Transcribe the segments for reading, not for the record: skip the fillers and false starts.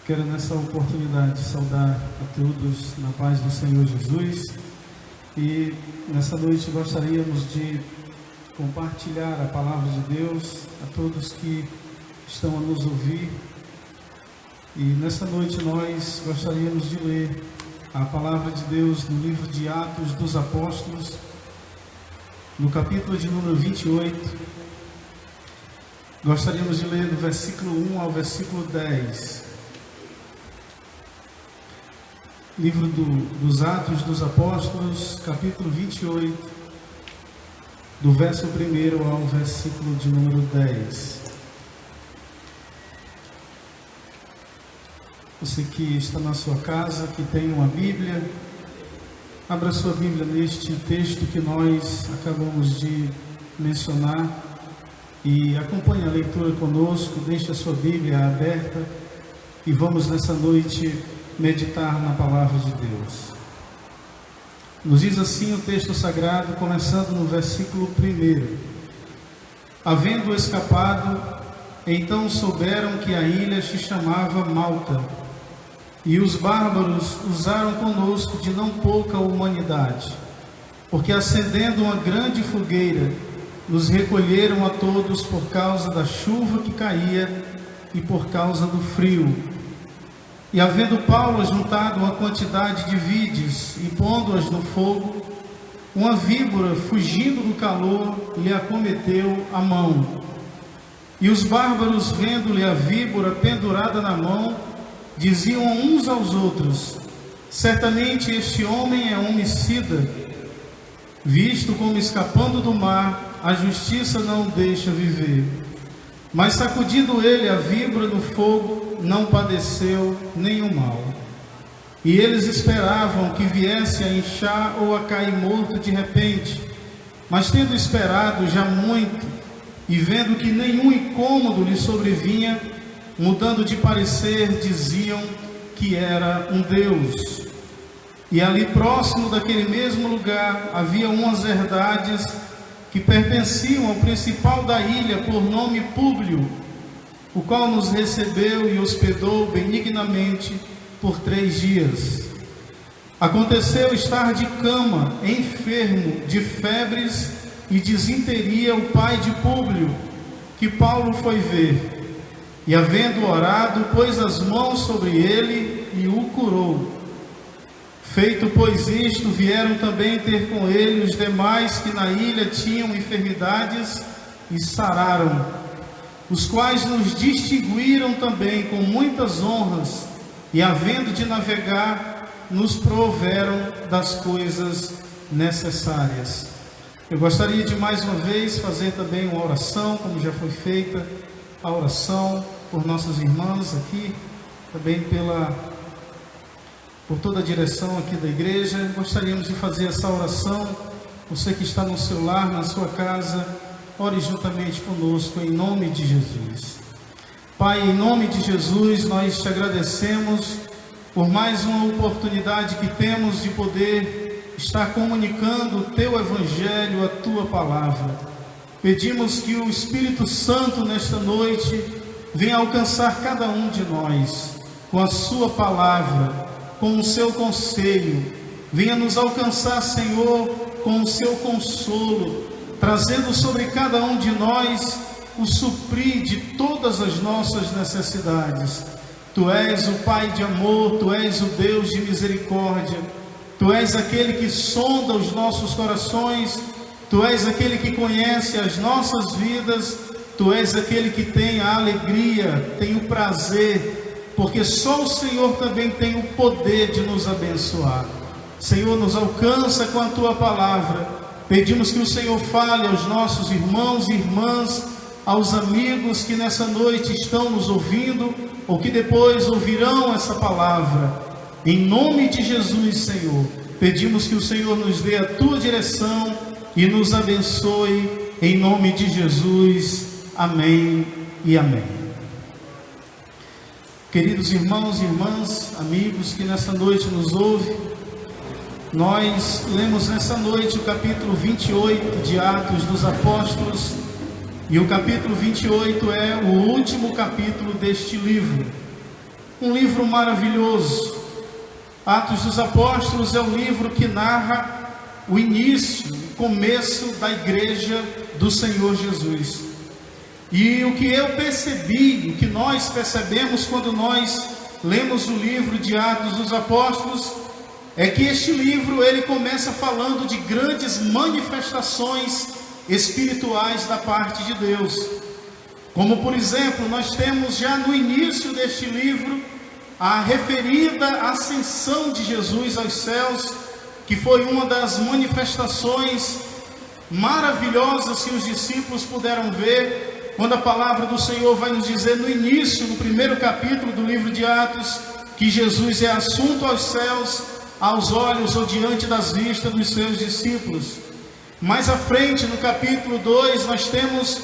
Quero nessa oportunidade saudar a todos na paz do Senhor Jesus e nessa noite gostaríamos de compartilhar a palavra de Deus a todos que estão a nos ouvir. E nessa noite nós gostaríamos de ler a palavra de Deus no livro de Atos dos Apóstolos, no capítulo de número 28. Gostaríamos de ler do versículo 1 ao versículo 10. Livro dos Atos dos Apóstolos, capítulo 28, do verso 1 ao versículo de número 10. Você que está na sua casa, que tem uma Bíblia, abra sua Bíblia neste texto que nós acabamos de mencionar e acompanhe a leitura conosco. Deixe a sua Bíblia aberta e vamos nessa noite meditar na palavra de Deus. Nos diz assim o texto sagrado, começando no versículo 1. Havendo escapado, então souberam que a ilha se chamava Malta, e os bárbaros usaram conosco de não pouca humanidade, porque acendendo uma grande fogueira, nos recolheram a todos por causa da chuva que caía e por causa do frio. E havendo Paulo juntado uma quantidade de vides e pondo-as no fogo, uma víbora, fugindo do calor, lhe acometeu a mão. E os bárbaros, vendo-lhe a víbora pendurada na mão, diziam uns aos outros: certamente este homem é homicida, visto como escapando do mar, a justiça não o deixa viver. Mas sacudindo ele a víbora do fogo, não padeceu nenhum mal. E eles esperavam que viesse a inchar ou a cair morto de repente. Mas tendo esperado já muito, e vendo que nenhum incômodo lhe sobrevinha, mudando de parecer, diziam que era um Deus. E ali próximo daquele mesmo lugar havia umas herdades que pertenciam ao principal da ilha, por nome Públio, o qual nos recebeu e hospedou benignamente por 3 dias. Aconteceu estar de cama, enfermo de febres e disenteria, o pai de Públio, que Paulo foi ver, e havendo orado, pôs as mãos sobre ele e o curou. Feito, pois, isto, vieram também ter com ele os demais que na ilha tinham enfermidades e sararam, os quais nos distinguiram também com muitas honras, e havendo de navegar, nos proveram das coisas necessárias. Eu gostaria de mais uma vez fazer também uma oração, como já foi feita a oração por nossas irmãs aqui, também por toda a direção aqui da igreja. Gostaríamos de fazer essa oração. Você que está no seu lar, na sua casa, ore juntamente conosco em nome de Jesus. Pai, em nome de Jesus, nós te agradecemos por mais uma oportunidade que temos de poder estar comunicando o teu evangelho, a tua palavra. Pedimos que o Espírito Santo nesta noite venha alcançar cada um de nós com a sua palavra, com o seu conselho. Venha nos alcançar, Senhor, com o seu consolo, trazendo sobre cada um de nós o suprir de todas as nossas necessidades. Tu és o Pai de amor, Tu és o Deus de misericórdia, Tu és aquele que sonda os nossos corações, Tu és aquele que conhece as nossas vidas, Tu és aquele que tem a alegria, tem o prazer, porque só o Senhor também tem o poder de nos abençoar. Senhor, nos alcança com a Tua palavra. Pedimos que o Senhor fale aos nossos irmãos e irmãs, aos amigos que nessa noite estão nos ouvindo, ou que depois ouvirão essa palavra. Em nome de Jesus, Senhor, pedimos que o Senhor nos dê a Tua direção e nos abençoe. Em nome de Jesus. Amém e amém. Queridos irmãos e irmãs, amigos que nessa noite nos ouvem, nós lemos nessa noite o capítulo 28 de Atos dos Apóstolos, e o capítulo 28 é o último capítulo deste livro. um livro maravilhoso. Atos dos Apóstolos é um livro que narra o início, o começo da igreja do Senhor Jesus. E o que eu percebi, o que nós percebemos quando nós lemos o livro de Atos dos Apóstolos, é que este livro ele começa falando de grandes manifestações espirituais da parte de Deus. Como por exemplo, nós temos já no início deste livro a referida ascensão de Jesus aos céus, que foi uma das manifestações maravilhosas que os discípulos puderam ver, quando a palavra do Senhor vai nos dizer no início, no primeiro capítulo do livro de Atos, que Jesus é assunto aos céus, aos olhos ou diante das vistas dos seus discípulos. Mais à frente, no capítulo 2, nós temos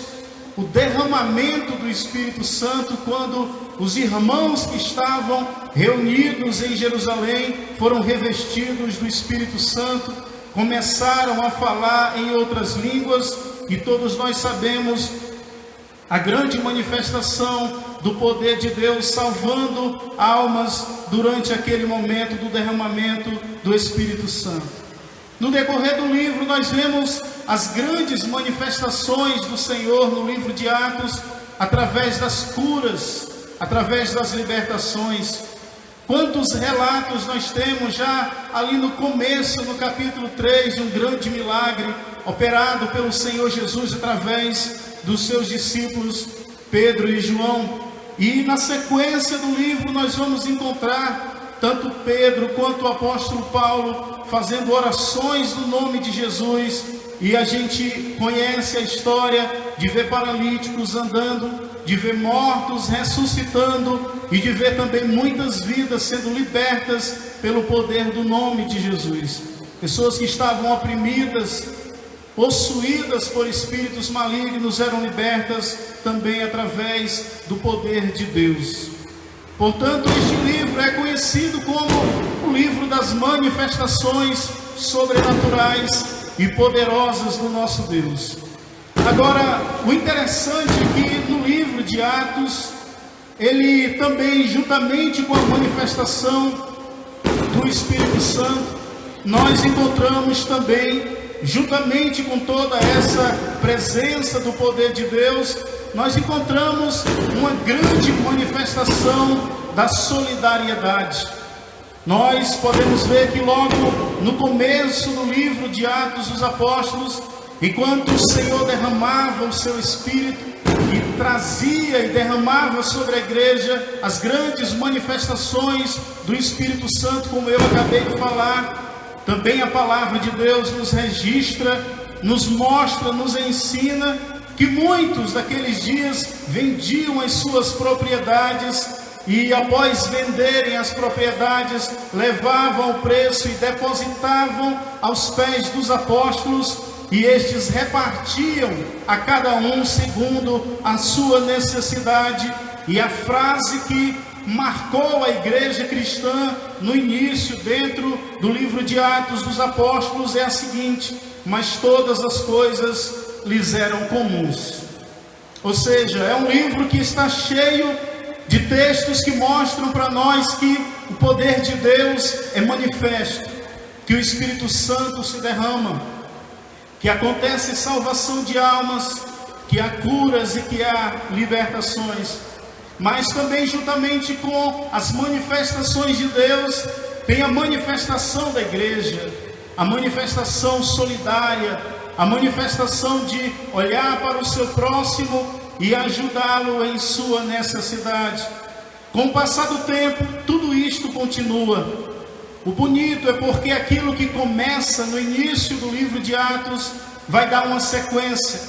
o derramamento do Espírito Santo, quando os irmãos que estavam reunidos em Jerusalém foram revestidos do Espírito Santo, começaram a falar em outras línguas, e todos nós sabemos a grande manifestação do poder de Deus salvando almas durante aquele momento do derramamento do Espírito Santo. No decorrer do livro nós vemos as grandes manifestações do Senhor no livro de Atos, através das curas, através das libertações. Quantos relatos nós temos já ali no começo, no capítulo 3, de um grande milagre operado pelo Senhor Jesus através dos seus discípulos Pedro e João. E na sequência do livro nós vamos encontrar tanto Pedro quanto o apóstolo Paulo fazendo orações no nome de Jesus, e a gente conhece a história de ver paralíticos andando, de ver mortos ressuscitando e de ver também muitas vidas sendo libertas pelo poder do nome de Jesus. Pessoas que estavam oprimidas, possuídas por espíritos malignos, eram libertas também através do poder de Deus. Portanto, este livro é conhecido como o livro das manifestações sobrenaturais e poderosas do nosso Deus. Agora, o interessante é que no livro de Atos, ele também, juntamente com a manifestação do Espírito Santo, nós encontramos também, juntamente com toda essa presença do poder de Deus, nós encontramos uma grande manifestação da solidariedade. Nós podemos ver que logo no começo do livro de Atos dos Apóstolos, enquanto o Senhor derramava o seu Espírito e trazia e derramava sobre a igreja as grandes manifestações do Espírito Santo, como eu acabei de falar, também a palavra de Deus nos registra, nos mostra, nos ensina que muitos daqueles dias vendiam as suas propriedades e, após venderem as propriedades, levavam o preço e depositavam aos pés dos apóstolos, e estes repartiam a cada um segundo a sua necessidade. E a frase que marcou a igreja cristã no início, dentro do livro de Atos dos Apóstolos, é a seguinte: mas todas as coisas lhes eram comuns. Ou seja, é um livro que está cheio de textos que mostram para nós que o poder de Deus é manifesto, que o Espírito Santo se derrama, que acontece salvação de almas, que há curas e que há libertações. Mas também, juntamente com as manifestações de Deus, tem a manifestação da igreja, a manifestação solidária, a manifestação de olhar para o seu próximo e ajudá-lo em sua necessidade. Com o passar do tempo, tudo isto continua. O bonito é porque aquilo que começa no início do livro de Atos vai dar uma sequência.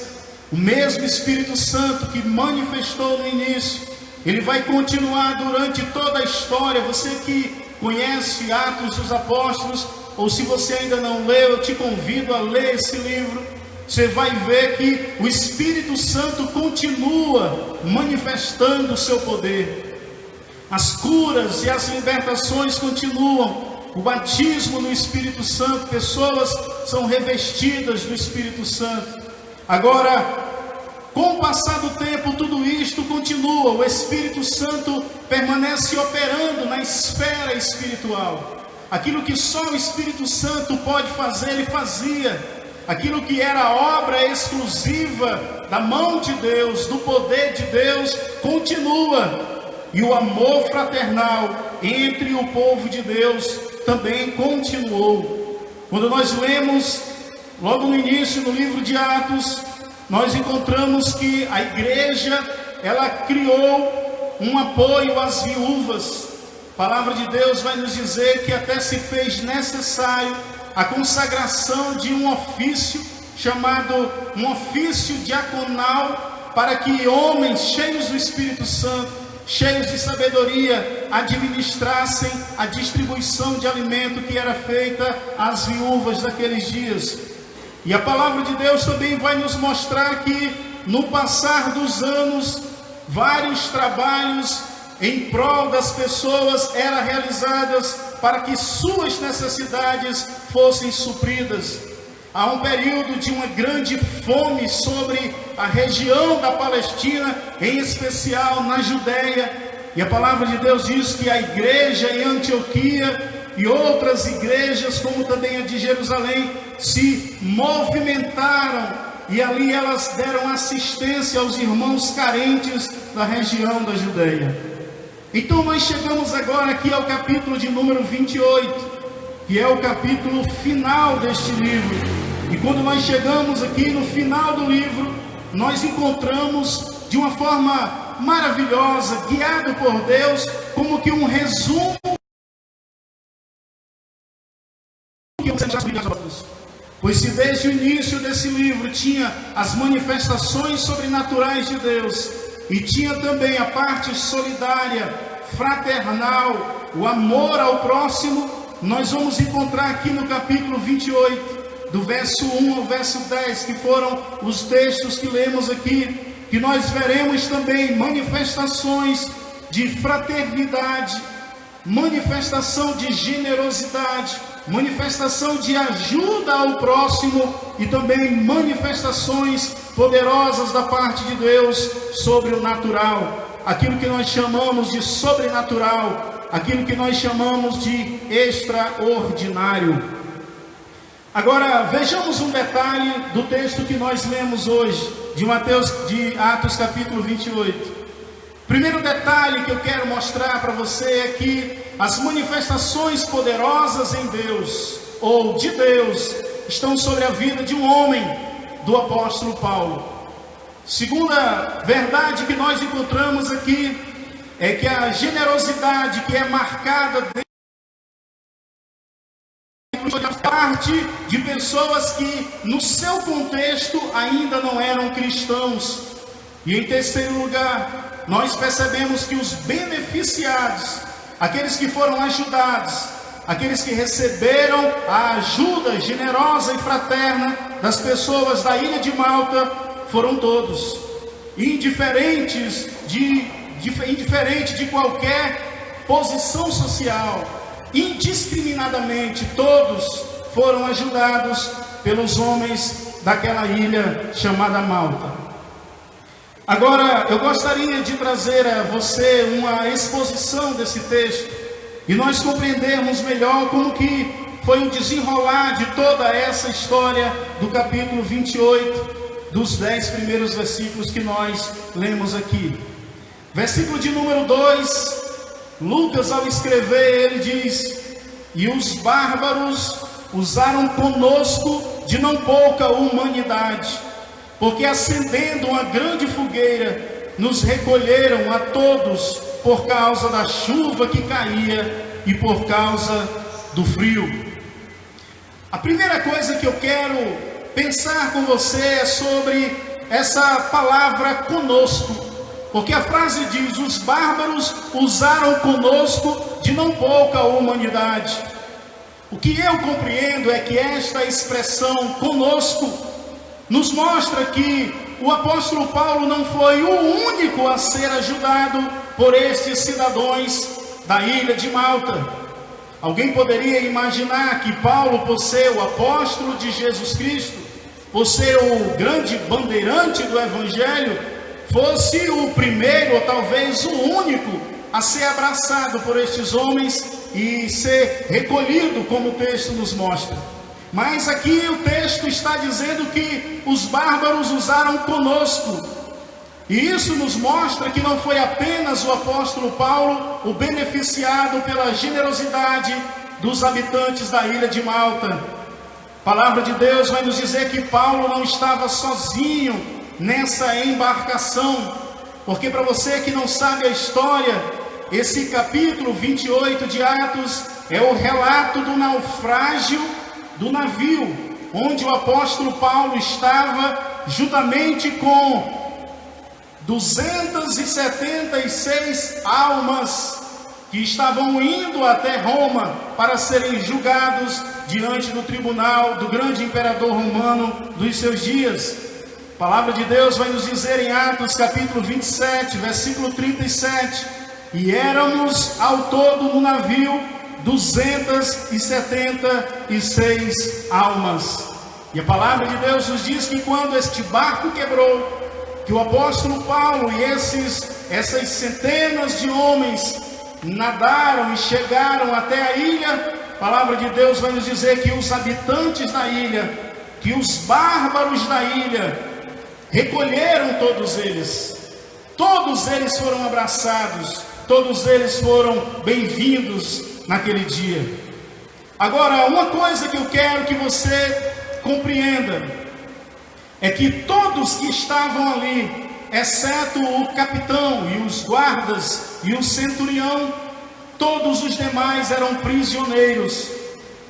O mesmo Espírito Santo que manifestou no início, ele vai continuar durante toda a história. Você que conhece Atos dos Apóstolos, ou se você ainda não leu, eu te convido a ler esse livro. Você vai ver que o Espírito Santo continua manifestando o seu poder. As curas e as libertações continuam. O batismo no Espírito Santo, pessoas são revestidas do Espírito Santo. Agora, Com o passar do tempo, tudo isto continua. O Espírito Santo permanece operando na esfera espiritual. Aquilo que só o Espírito Santo pode fazer, ele fazia. Aquilo que era obra exclusiva da mão de Deus, do poder de Deus, continua. E o amor fraternal entre o povo de Deus também continuou. Quando nós lemos, logo no início, no livro de Atos, nós encontramos que a igreja, ela criou um apoio às viúvas. A palavra de Deus vai nos dizer que até se fez necessário a consagração de um ofício, chamado um ofício diaconal, para que homens cheios do Espírito Santo, cheios de sabedoria, administrassem a distribuição de alimento que era feita às viúvas daqueles dias. E a palavra de Deus também vai nos mostrar que no passar dos anos, vários trabalhos em prol das pessoas eram realizados para que suas necessidades fossem supridas. Há um período de uma grande fome sobre a região da Palestina, em especial na Judéia, e a palavra de Deus diz que a igreja em Antioquia e outras igrejas, como também a de Jerusalém, se movimentaram, e ali elas deram assistência aos irmãos carentes da região da Judéia. Então nós chegamos agora aqui ao capítulo de número 28, que é o capítulo final deste livro. E quando nós chegamos aqui no final do livro, nós encontramos de uma forma maravilhosa, guiado por Deus, como que um resumo. Pois se desde o início desse livro tinha as manifestações sobrenaturais de Deus, e tinha também a parte solidária, fraternal, o amor ao próximo, nós vamos encontrar aqui no capítulo 28, do verso 1 ao verso 10, que foram os textos que lemos aqui, que nós veremos também manifestações de fraternidade, manifestação de generosidade, manifestação de ajuda ao próximo e também manifestações poderosas da parte de Deus sobre o natural, aquilo que nós chamamos de sobrenatural, aquilo que nós chamamos de extraordinário. Agora vejamos um detalhe do texto que nós lemos hoje, de Atos capítulo 28. Primeiro detalhe que eu quero mostrar para você é que as manifestações poderosas em Deus, ou de Deus, estão sobre a vida de um homem, do apóstolo Paulo. Segunda verdade que nós encontramos aqui é que a generosidade que é marcada parte de pessoas que no seu contexto ainda não eram cristãos. E em terceiro lugar, nós percebemos que os beneficiados, aqueles que foram ajudados, aqueles que receberam a ajuda generosa e fraterna das pessoas da ilha de Malta, foram todos, indiferente de qualquer posição social, indiscriminadamente, todos foram ajudados pelos homens daquela ilha chamada Malta. Agora, eu gostaria de trazer a você uma exposição desse texto e nós compreendermos melhor como que foi o desenrolar de toda essa história do capítulo 28, dos 10 primeiros versículos que nós lemos aqui. Versículo de número 2, Lucas, ao escrever, ele diz: e os bárbaros usaram conosco de não pouca humanidade, porque acendendo uma grande fogueira, nos recolheram a todos por causa da chuva que caía e por causa do frio. A primeira coisa que eu quero pensar com você é sobre essa palavra conosco, porque a frase diz: os bárbaros usaram conosco de não pouca humanidade. O que eu compreendo é que esta expressão conosco nos mostra que o apóstolo Paulo não foi o único a ser ajudado por estes cidadãos da ilha de Malta. Alguém poderia imaginar que Paulo, por ser o apóstolo de Jesus Cristo, por ser o grande bandeirante do Evangelho, fosse o primeiro ou talvez o único a ser abraçado por estes homens e ser recolhido, como o texto nos mostra. Mas aqui o texto está dizendo que os bárbaros usaram conosco. E isso nos mostra que não foi apenas o apóstolo Paulo o beneficiado pela generosidade dos habitantes da ilha de Malta. A palavra de Deus vai nos dizer que Paulo não estava sozinho nessa embarcação, porque para você que não sabe a história, esse capítulo 28 de Atos é o relato do naufrágio do navio, onde o apóstolo Paulo estava juntamente com 276 almas que estavam indo até Roma para serem julgados diante do tribunal do grande imperador romano dos seus dias. A palavra de Deus vai nos dizer em Atos capítulo 27, versículo 37, e éramos ao todo no navio 276 almas. E a palavra de Deus nos diz que quando este barco quebrou, que o apóstolo Paulo e essas centenas de homens nadaram e chegaram até a ilha, a palavra de Deus vai nos dizer que os habitantes da ilha, que os bárbaros da ilha, recolheram todos eles foram abraçados, todos eles foram bem-vindos naquele dia. Agora, uma coisa que eu quero que você compreenda, é que todos que estavam ali, exceto o capitão e os guardas e o centurião, todos os demais eram prisioneiros.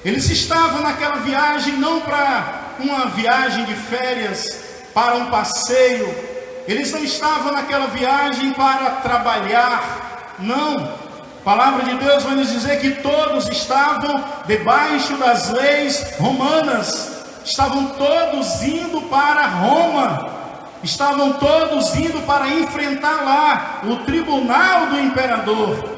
Eles estavam naquela viagem não para uma viagem de férias, para um passeio. Eles não estavam naquela viagem para trabalhar, não. A palavra de Deus vai nos dizer que todos estavam debaixo das leis romanas. Estavam todos indo para Roma, estavam todos indo para enfrentar lá o tribunal do imperador.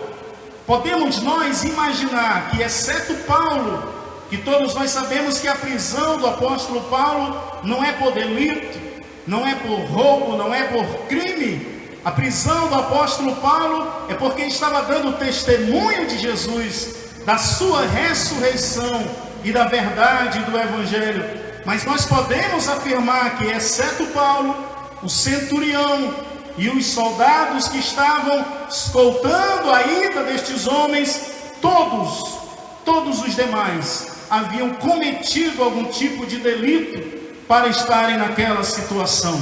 Podemos nós imaginar que, exceto Paulo, que todos nós sabemos que a prisão do apóstolo Paulo não é por delito, não é por roubo, não é por crime. A prisão do apóstolo Paulo é porque estava dando testemunho de Jesus, da sua ressurreição e da verdade do Evangelho. Mas nós podemos afirmar que, exceto Paulo, o centurião e os soldados que estavam escoltando a ida destes homens, todos os demais haviam cometido algum tipo de delito para estarem naquela situação.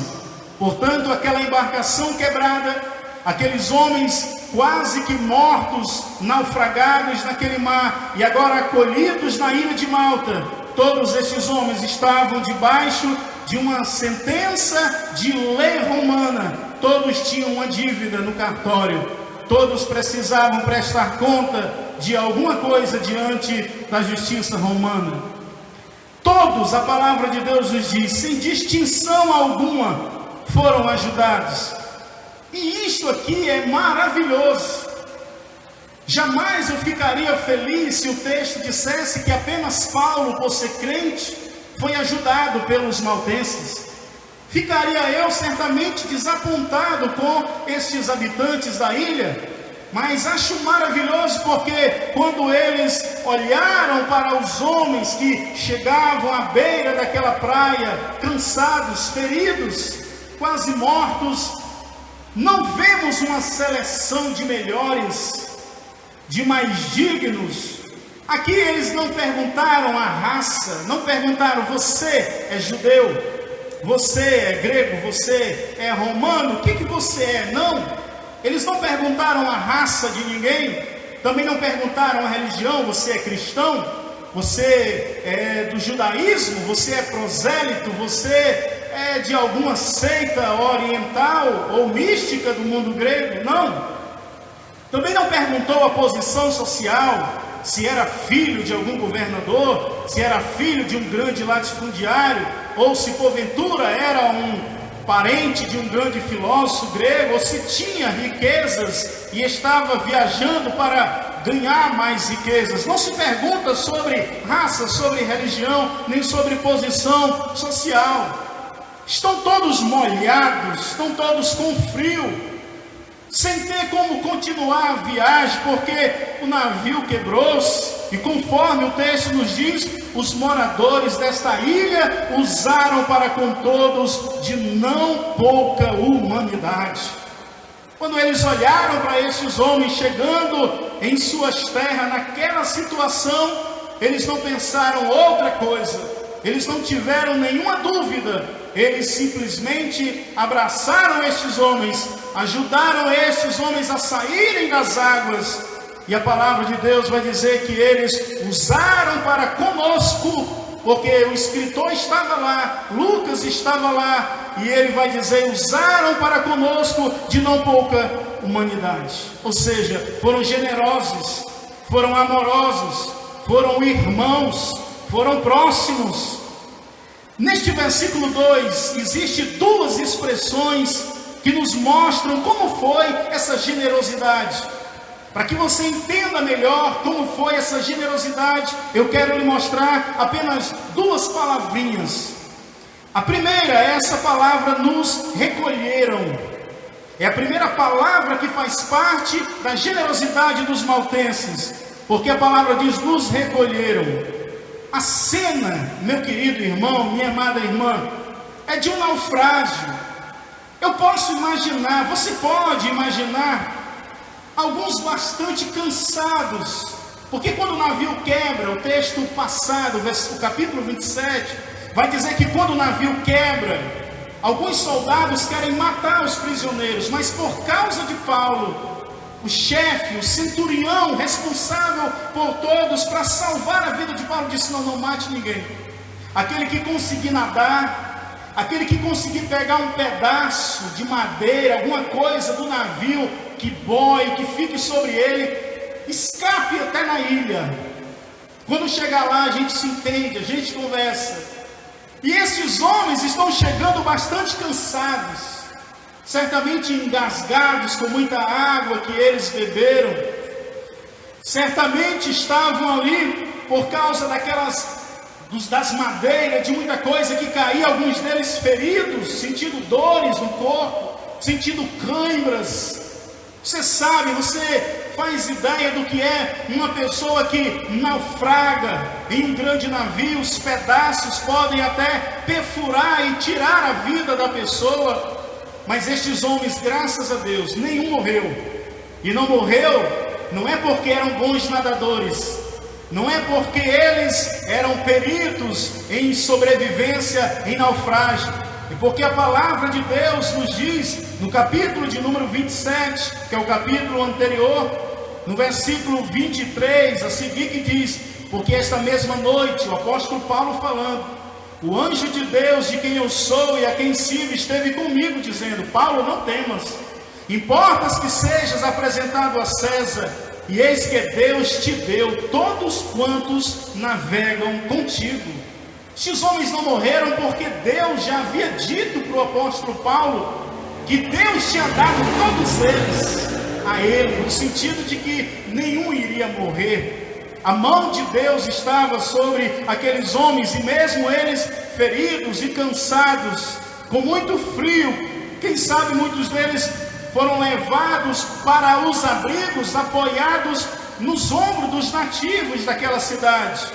Portanto, aquela embarcação quebrada, aqueles homens quase que mortos, naufragados naquele mar e agora acolhidos na ilha de Malta, todos estes homens estavam debaixo de uma sentença de lei romana. Todos tinham uma dívida no cartório, todos precisavam prestar conta de alguma coisa diante da justiça romana. Todos, a palavra de Deus nos diz, sem distinção alguma, foram ajudados. E isso aqui é maravilhoso. Jamais eu ficaria feliz se o texto dissesse que apenas Paulo, por ser crente, foi ajudado pelos maltenses. Ficaria eu certamente desapontado com estes habitantes da ilha, mas acho maravilhoso porque quando eles olharam para os homens que chegavam à beira daquela praia, cansados, feridos, quase mortos, não vemos uma seleção de melhores, de mais dignos. Aqui eles não perguntaram a raça, não perguntaram: você é judeu, você é grego, você é romano, o que você é? Não, eles não perguntaram a raça de ninguém, também não perguntaram a religião: você é cristão, você é do judaísmo, você é prosélito, você é de alguma seita oriental ou mística do mundo grego. Não. Também não perguntou a posição social, se era filho de algum governador, se era filho de um grande latifundiário, ou se porventura era um parente de um grande filósofo grego, ou se tinha riquezas e estava viajando para ganhar mais riquezas. Não se pergunta sobre raça, sobre religião, nem sobre posição social. Estão todos molhados, estão todos com frio, sem ter como continuar a viagem, porque o navio quebrou-se. E conforme o texto nos diz, os moradores desta ilha usaram para com todos de não pouca humanidade. Quando eles olharam para esses homens chegando em suas terras, naquela situação, eles não pensaram outra coisa, eles não tiveram nenhuma dúvida, eles simplesmente abraçaram estes homens, ajudaram estes homens a saírem das águas, e a palavra de Deus vai dizer que eles usaram para conosco, porque o escritor estava lá, Lucas estava lá, e ele vai dizer, usaram para conosco de não pouca humanidade. Ou seja, foram generosos, foram amorosos, foram irmãos, foram próximos. Neste versículo 2, existem duas expressões que nos mostram como foi essa generosidade. Para que você entenda melhor como foi essa generosidade, eu quero lhe mostrar apenas duas palavrinhas. A primeira é essa palavra, nos recolheram. É a primeira palavra que faz parte da generosidade dos maltenses, porque a palavra diz, nos recolheram. A cena, meu querido irmão, minha amada irmã, é de um naufrágio. Eu posso imaginar, você pode imaginar, alguns bastante cansados, porque quando o navio quebra, o texto passado, o capítulo 27, vai dizer que quando o navio quebra, alguns soldados querem matar os prisioneiros, mas por causa de Paulo, o chefe, o centurião responsável por todos para salvar a vida de Paulo, disse, não mate ninguém. Aquele que conseguir nadar, aquele que conseguir pegar um pedaço de madeira, alguma coisa do navio, que boie, que fique sobre ele, escape até na ilha. Quando chegar lá a gente se entende, a gente conversa. E esses homens estão chegando bastante cansados, certamente engasgados com muita água que eles beberam, certamente estavam ali por causa das madeiras, de muita coisa que caía, alguns deles feridos, sentindo dores no corpo, sentindo cãibras. Você sabe, você faz ideia do que é uma pessoa que naufraga em um grande navio, os pedaços podem até perfurar e tirar a vida da pessoa, mas estes homens, graças a Deus, nenhum morreu. E não morreu, não é porque eram bons nadadores, não é porque eles eram peritos em sobrevivência em naufrágio, e porque a palavra de Deus nos diz, no capítulo de número 27, que é o capítulo anterior, no versículo 23, a seguir que diz, porque esta mesma noite, o apóstolo Paulo falando, o anjo de Deus, de quem eu sou e a quem sirvo, esteve comigo, dizendo, Paulo, não temas, importas que sejas apresentado a César, e eis que Deus te deu todos quantos navegam contigo. Estes homens não morreram porque Deus já havia dito para o apóstolo Paulo que Deus tinha dado todos eles a ele, no sentido de que nenhum iria morrer. A mão de Deus estava sobre aqueles homens, e mesmo eles feridos e cansados, com muito frio, quem sabe muitos deles foram levados para os abrigos, apoiados nos ombros dos nativos daquela cidade.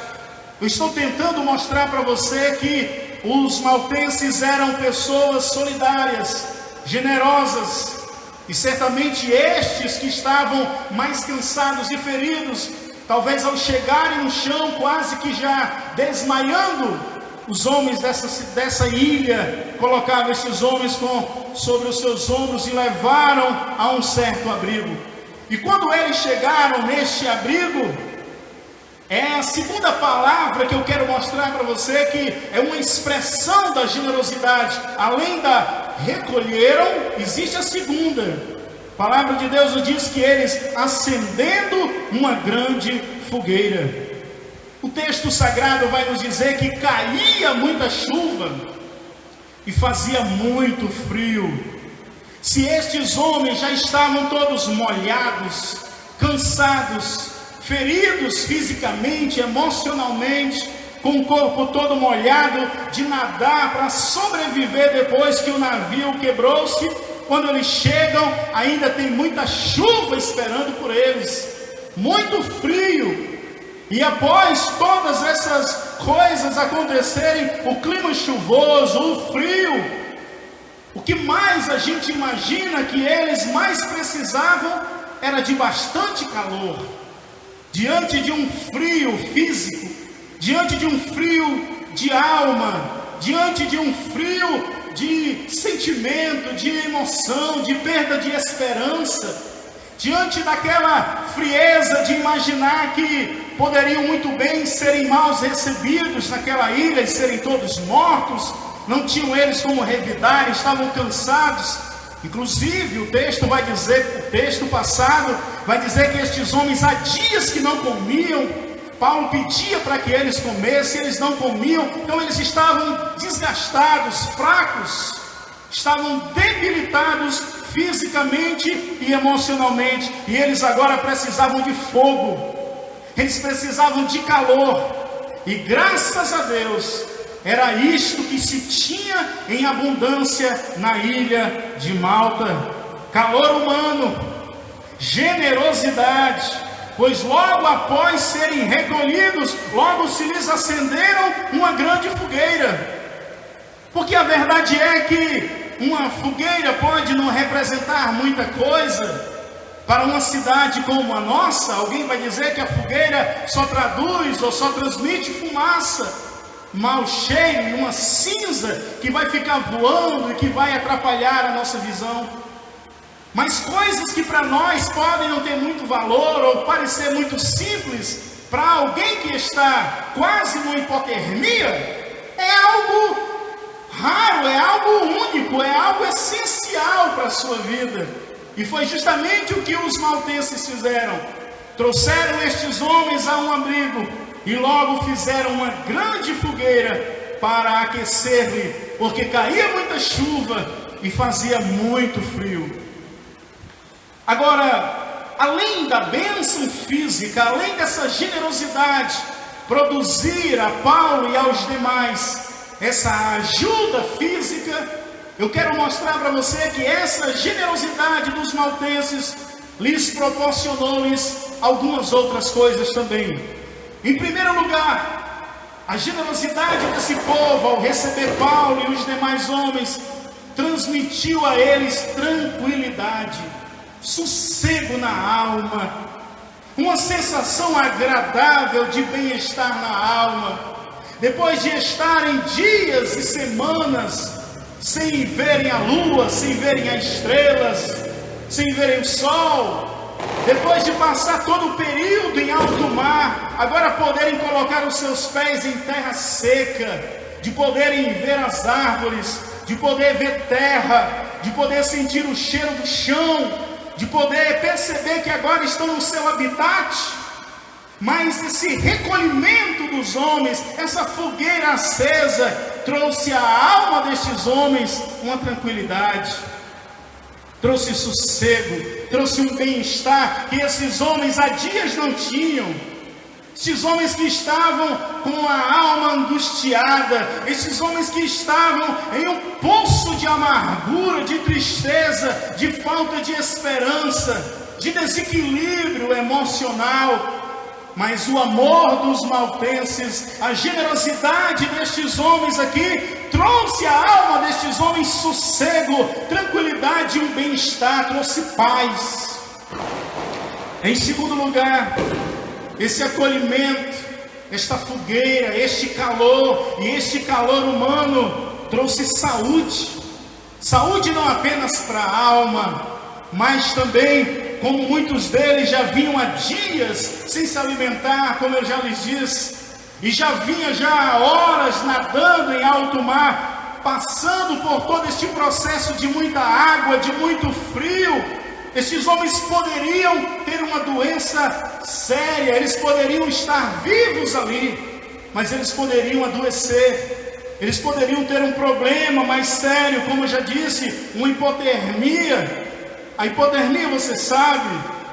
Eu estou tentando mostrar para você que os maltenses eram pessoas solidárias, generosas, e certamente estes que estavam mais cansados e feridos, talvez ao chegarem no chão, quase que já desmaiando, os homens dessa ilha colocavam esses homens sobre os seus ombros e levaram a um certo abrigo. E quando eles chegaram neste abrigo, é a segunda palavra que eu quero mostrar para você, que é uma expressão da generosidade. Além da recolheram, existe a segunda. A palavra de Deus nos diz que eles acendendo uma grande fogueira. O texto sagrado vai nos dizer que caía muita chuva e fazia muito frio. Se estes homens já estavam todos molhados, cansados, feridos fisicamente, emocionalmente, com o corpo todo molhado, de nadar para sobreviver depois que o navio quebrou-se. Quando eles chegam, ainda tem muita chuva esperando por eles, muito frio. E após todas essas coisas acontecerem, o clima chuvoso, o frio, o que mais a gente imagina que eles mais precisavam era de bastante calor. Diante de um frio físico, diante de um frio de alma, diante de um frio de sentimento, de emoção, de perda de esperança, diante daquela frieza de imaginar que poderiam muito bem serem mal recebidos naquela ilha e serem todos mortos, não tinham eles como revidar, estavam cansados. Inclusive o texto passado vai dizer que estes homens há dias que não comiam. Paulo pedia para que eles comessem, eles não comiam, então eles estavam desgastados, fracos, estavam debilitados fisicamente e emocionalmente, e eles agora precisavam de fogo, eles precisavam de calor, e graças a Deus, era isto que se tinha em abundância na ilha de Malta: calor humano, generosidade. Pois logo após serem recolhidos, logo se lhes acenderam uma grande fogueira. Porque a verdade é que uma fogueira pode não representar muita coisa. Para uma cidade como a nossa, alguém vai dizer que a fogueira só traduz ou só transmite fumaça, mau cheiro, uma cinza que vai ficar voando e que vai atrapalhar a nossa visão. Mas coisas que para nós podem não ter muito valor ou parecer muito simples, para alguém que está quase numa hipotermia, é algo raro, é algo único, é algo essencial para a sua vida. E foi justamente o que os maltenses fizeram. Trouxeram estes homens a um abrigo e logo fizeram uma grande fogueira para aquecer-lhe, porque caía muita chuva e fazia muito frio. Agora, além da bênção física, além dessa generosidade, produzir a Paulo e aos demais essa ajuda física, eu quero mostrar para você que essa generosidade dos maltenses lhes proporcionou-lhes algumas outras coisas também. Em primeiro lugar, a generosidade desse povo ao receber Paulo e os demais homens transmitiu a eles tranquilidade, sossego na alma, uma sensação agradável de bem-estar na alma. Depois de estarem dias e semanas sem verem a lua, sem verem as estrelas, sem verem o sol, depois de passar todo o período em alto mar, agora poderem colocar os seus pés em terra seca, de poderem ver as árvores, de poder ver terra, de poder sentir o cheiro do chão, de poder perceber que agora estão no seu habitat. Mas esse recolhimento dos homens, essa fogueira acesa, trouxe à alma destes homens uma tranquilidade, trouxe sossego, trouxe um bem-estar que esses homens há dias não tinham. Esses homens que estavam com a alma angustiada, esses homens que estavam em um poço de amargura, de tristeza, de falta de esperança, de desequilíbrio emocional. Mas o amor dos maltenses, a generosidade destes homens aqui, trouxe à alma destes homens sossego, tranquilidade e um bem-estar, trouxe paz. Em segundo lugar, esse acolhimento, esta fogueira, este calor e este calor humano trouxe saúde. Saúde não apenas para a alma, mas também, como muitos deles já vinham há dias sem se alimentar, como eu já lhes disse, e já vinha já horas nadando em alto mar, passando por todo este processo de muita água, de muito frio. Estes homens poderiam ter uma doença séria, eles poderiam estar vivos ali, mas eles poderiam adoecer, eles poderiam ter um problema mais sério, como eu já disse, uma hipotermia. A hipotermia, você sabe,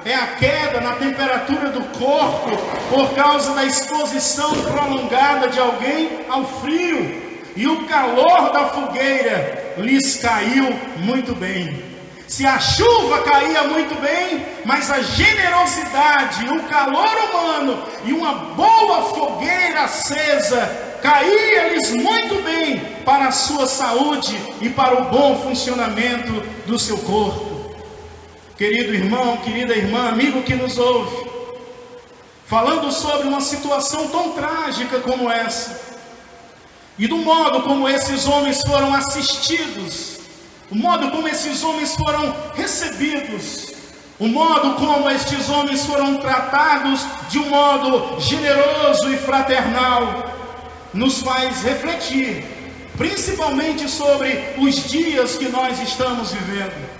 é a queda na temperatura do corpo por causa da exposição prolongada de alguém ao frio. E o calor da fogueira lhes caiu muito bem. Se a chuva caía muito bem, mas a generosidade, o calor humano e uma boa fogueira acesa caía-lhes muito bem para a sua saúde e para o bom funcionamento do seu corpo. Querido irmão, querida irmã, amigo que nos ouve, falando sobre uma situação tão trágica como essa, e do modo como esses homens foram assistidos, o modo como esses homens foram recebidos, o modo como estes homens foram tratados de um modo generoso e fraternal, nos faz refletir, principalmente sobre os dias que nós estamos vivendo.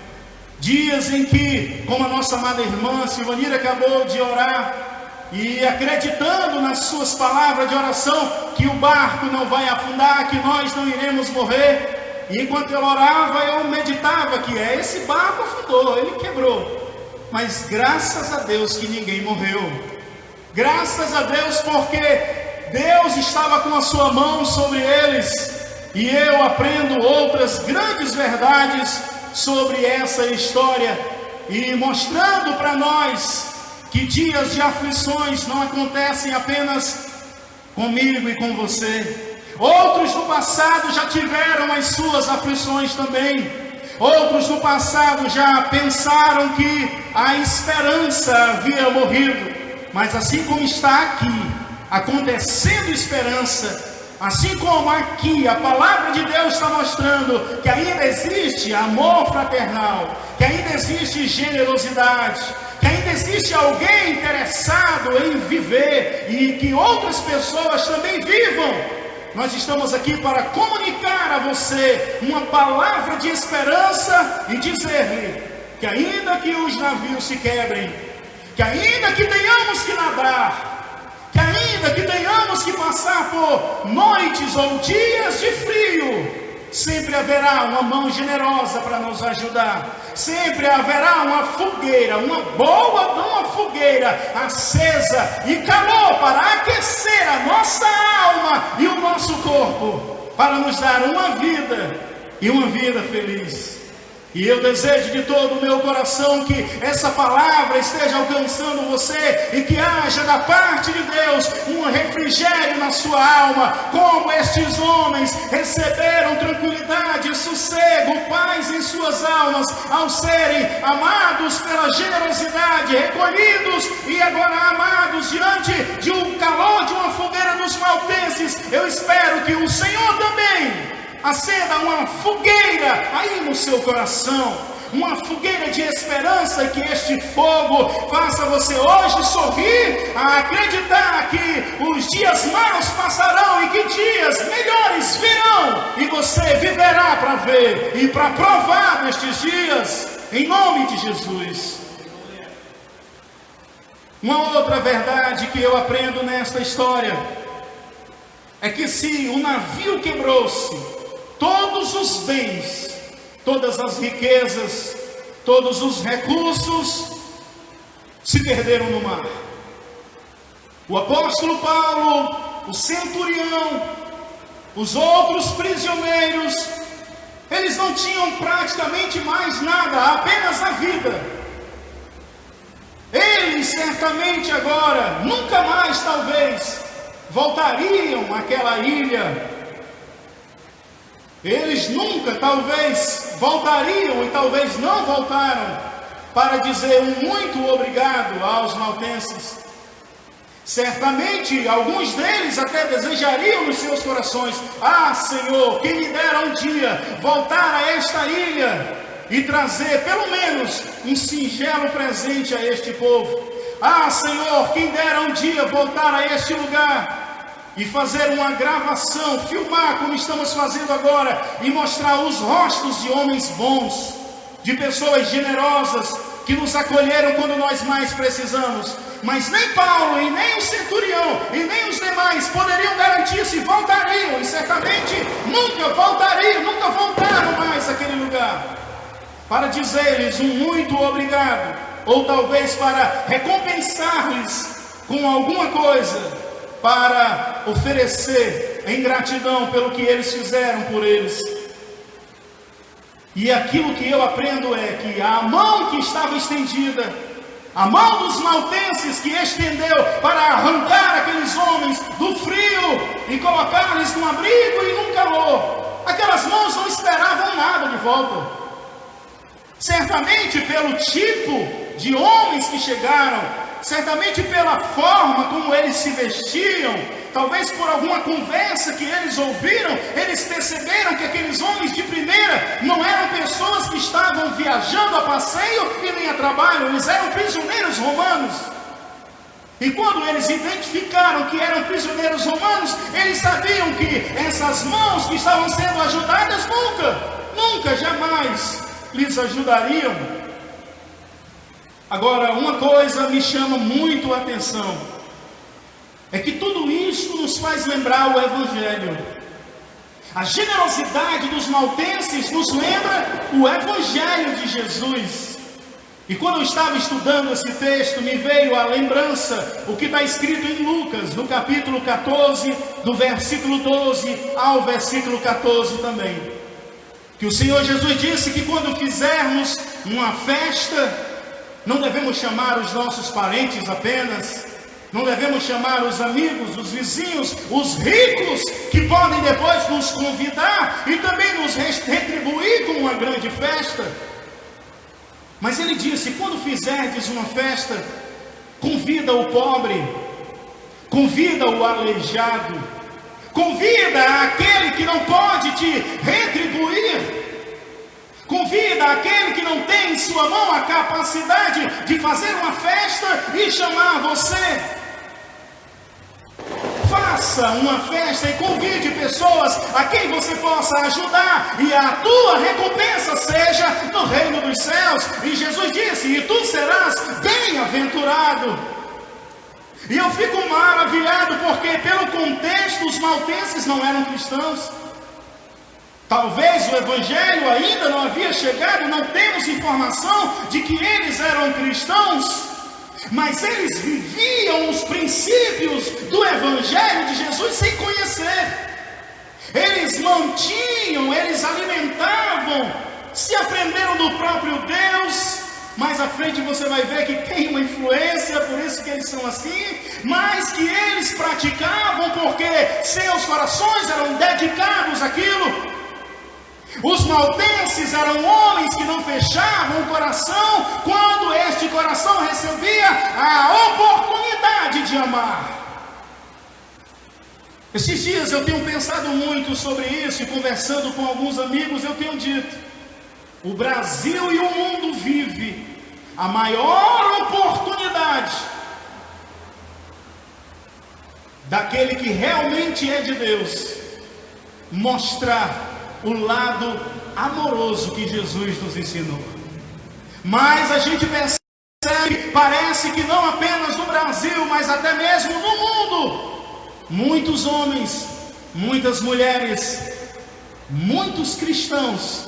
Dias em que, como a nossa amada irmã Silvanira acabou de orar, e acreditando nas suas palavras de oração, que o barco não vai afundar, que nós não iremos morrer. E enquanto eu orava, eu meditava que esse barco afundou, ele quebrou. Mas graças a Deus que ninguém morreu. Graças a Deus porque Deus estava com a sua mão sobre eles. E eu aprendo outras grandes verdades sobre essa história. E mostrando para nós que dias de aflições não acontecem apenas comigo e com você. Outros no passado já tiveram as suas aflições também. Outros no passado já pensaram que a esperança havia morrido. Mas assim como está aqui, acontecendo esperança, assim como aqui a palavra de Deus está mostrando que ainda existe amor fraternal, que ainda existe generosidade, que ainda existe alguém interessado em viver e que outras pessoas também vivam. Nós estamos aqui para comunicar a você uma palavra de esperança e dizer-lhe que ainda que os navios se quebrem, que ainda que tenhamos que nadar, que ainda que tenhamos que passar por noites ou dias de frio, sempre haverá uma mão generosa para nos ajudar. Sempre haverá uma fogueira, uma fogueira acesa e calor para aquecer a nossa alma e o nosso corpo, para nos dar uma vida e uma vida feliz. E eu desejo de todo o meu coração que essa palavra esteja alcançando você e que haja da parte de Deus um refrigério na sua alma, como estes homens receberam tranquilidade, sossego, paz em suas almas ao serem amados pela generosidade, recolhidos e agora amados diante de um calor de uma fogueira dos maltenses. Eu espero que o Senhor também acenda uma fogueira aí no seu coração, uma fogueira de esperança, e que este fogo faça você hoje sorrir, a acreditar que os dias maus passarão e que dias melhores virão, e você viverá para ver e para provar nestes dias, em nome de Jesus. Uma outra verdade que eu aprendo nesta história é que se o navio quebrou-se, todos os bens, todas as riquezas, todos os recursos se perderam no mar. O apóstolo Paulo, o centurião, os outros prisioneiros, eles não tinham praticamente mais nada, apenas a vida. Eles certamente agora, nunca mais talvez, voltariam àquela ilha. Eles nunca, talvez, voltariam e talvez não voltaram para dizer um muito obrigado aos maltenses. Certamente, alguns deles até desejariam nos seus corações: ah, Senhor, quem me dera um dia voltar a esta ilha e trazer pelo menos um singelo presente a este povo. Ah, Senhor, quem dera um dia voltar a este lugar e fazer uma gravação, filmar como estamos fazendo agora, e mostrar os rostos de homens bons, de pessoas generosas, que nos acolheram quando nós mais precisamos. Mas nem Paulo, e nem o centurião, e nem os demais poderiam garantir se voltariam, e certamente nunca voltariam, nunca voltaram mais àquele lugar, para dizer-lhes um muito obrigado, ou talvez para recompensar-lhes com alguma coisa, para oferecer em gratidão pelo que eles fizeram por eles. E aquilo que eu aprendo é que a mão que estava estendida, a mão dos maltenses que estendeu para arrancar aqueles homens do frio e colocar-lhes num abrigo e num calor, aquelas mãos não esperavam nada de volta. Certamente pelo tipo de homens que chegaram, certamente pela forma como eles se vestiam, talvez por alguma conversa que eles ouviram, eles perceberam que aqueles homens de primeira não eram pessoas que estavam viajando a passeio e nem a trabalho, eles eram prisioneiros romanos. E quando eles identificaram que eram prisioneiros romanos, eles sabiam que essas mãos que estavam sendo ajudadas nunca, jamais lhes ajudariam. Agora, uma coisa me chama muito a atenção, é que tudo isso nos faz lembrar o Evangelho. A generosidade dos maltenses nos lembra o Evangelho de Jesus. E quando eu estava estudando esse texto, me veio à lembrança o que está escrito em Lucas, no capítulo 14, do versículo 12 ao versículo 14 também. Que o Senhor Jesus disse que quando fizermos uma festa, não devemos chamar os nossos parentes apenas, não devemos chamar os amigos, os vizinhos, os ricos, que podem depois nos convidar e também nos retribuir com uma grande festa. Mas ele disse, quando fizerdes uma festa, convida o pobre, convida o aleijado, convida aquele que não pode te retribuir, convida aquele que não tem em sua mão a capacidade de fazer uma festa e chamar você. Faça uma festa e convide pessoas a quem você possa ajudar, e a tua recompensa seja no reino dos céus. E Jesus disse, e tu serás bem-aventurado. E eu fico maravilhado porque pelo contexto os maltenses não eram cristãos. Talvez o Evangelho ainda não havia chegado, não temos informação de que eles eram cristãos, mas eles viviam os princípios do Evangelho de Jesus sem conhecer. Eles mantinham, eles alimentavam, se aprenderam do próprio Deus. Mais à frente você vai ver que tem uma influência, por isso que eles são assim, mas que eles praticavam porque seus corações eram dedicados àquilo. Os maltenses eram homens que não fechavam o coração quando este coração recebia a oportunidade de amar. Esses dias eu tenho pensado muito sobre isso e conversando com alguns amigos eu tenho dito, o Brasil e o mundo vive a maior oportunidade daquele que realmente é de Deus mostrar o lado amoroso que Jesus nos ensinou. Mas a gente percebe, parece que não apenas no Brasil, mas até mesmo no mundo, muitos homens, muitas mulheres, muitos cristãos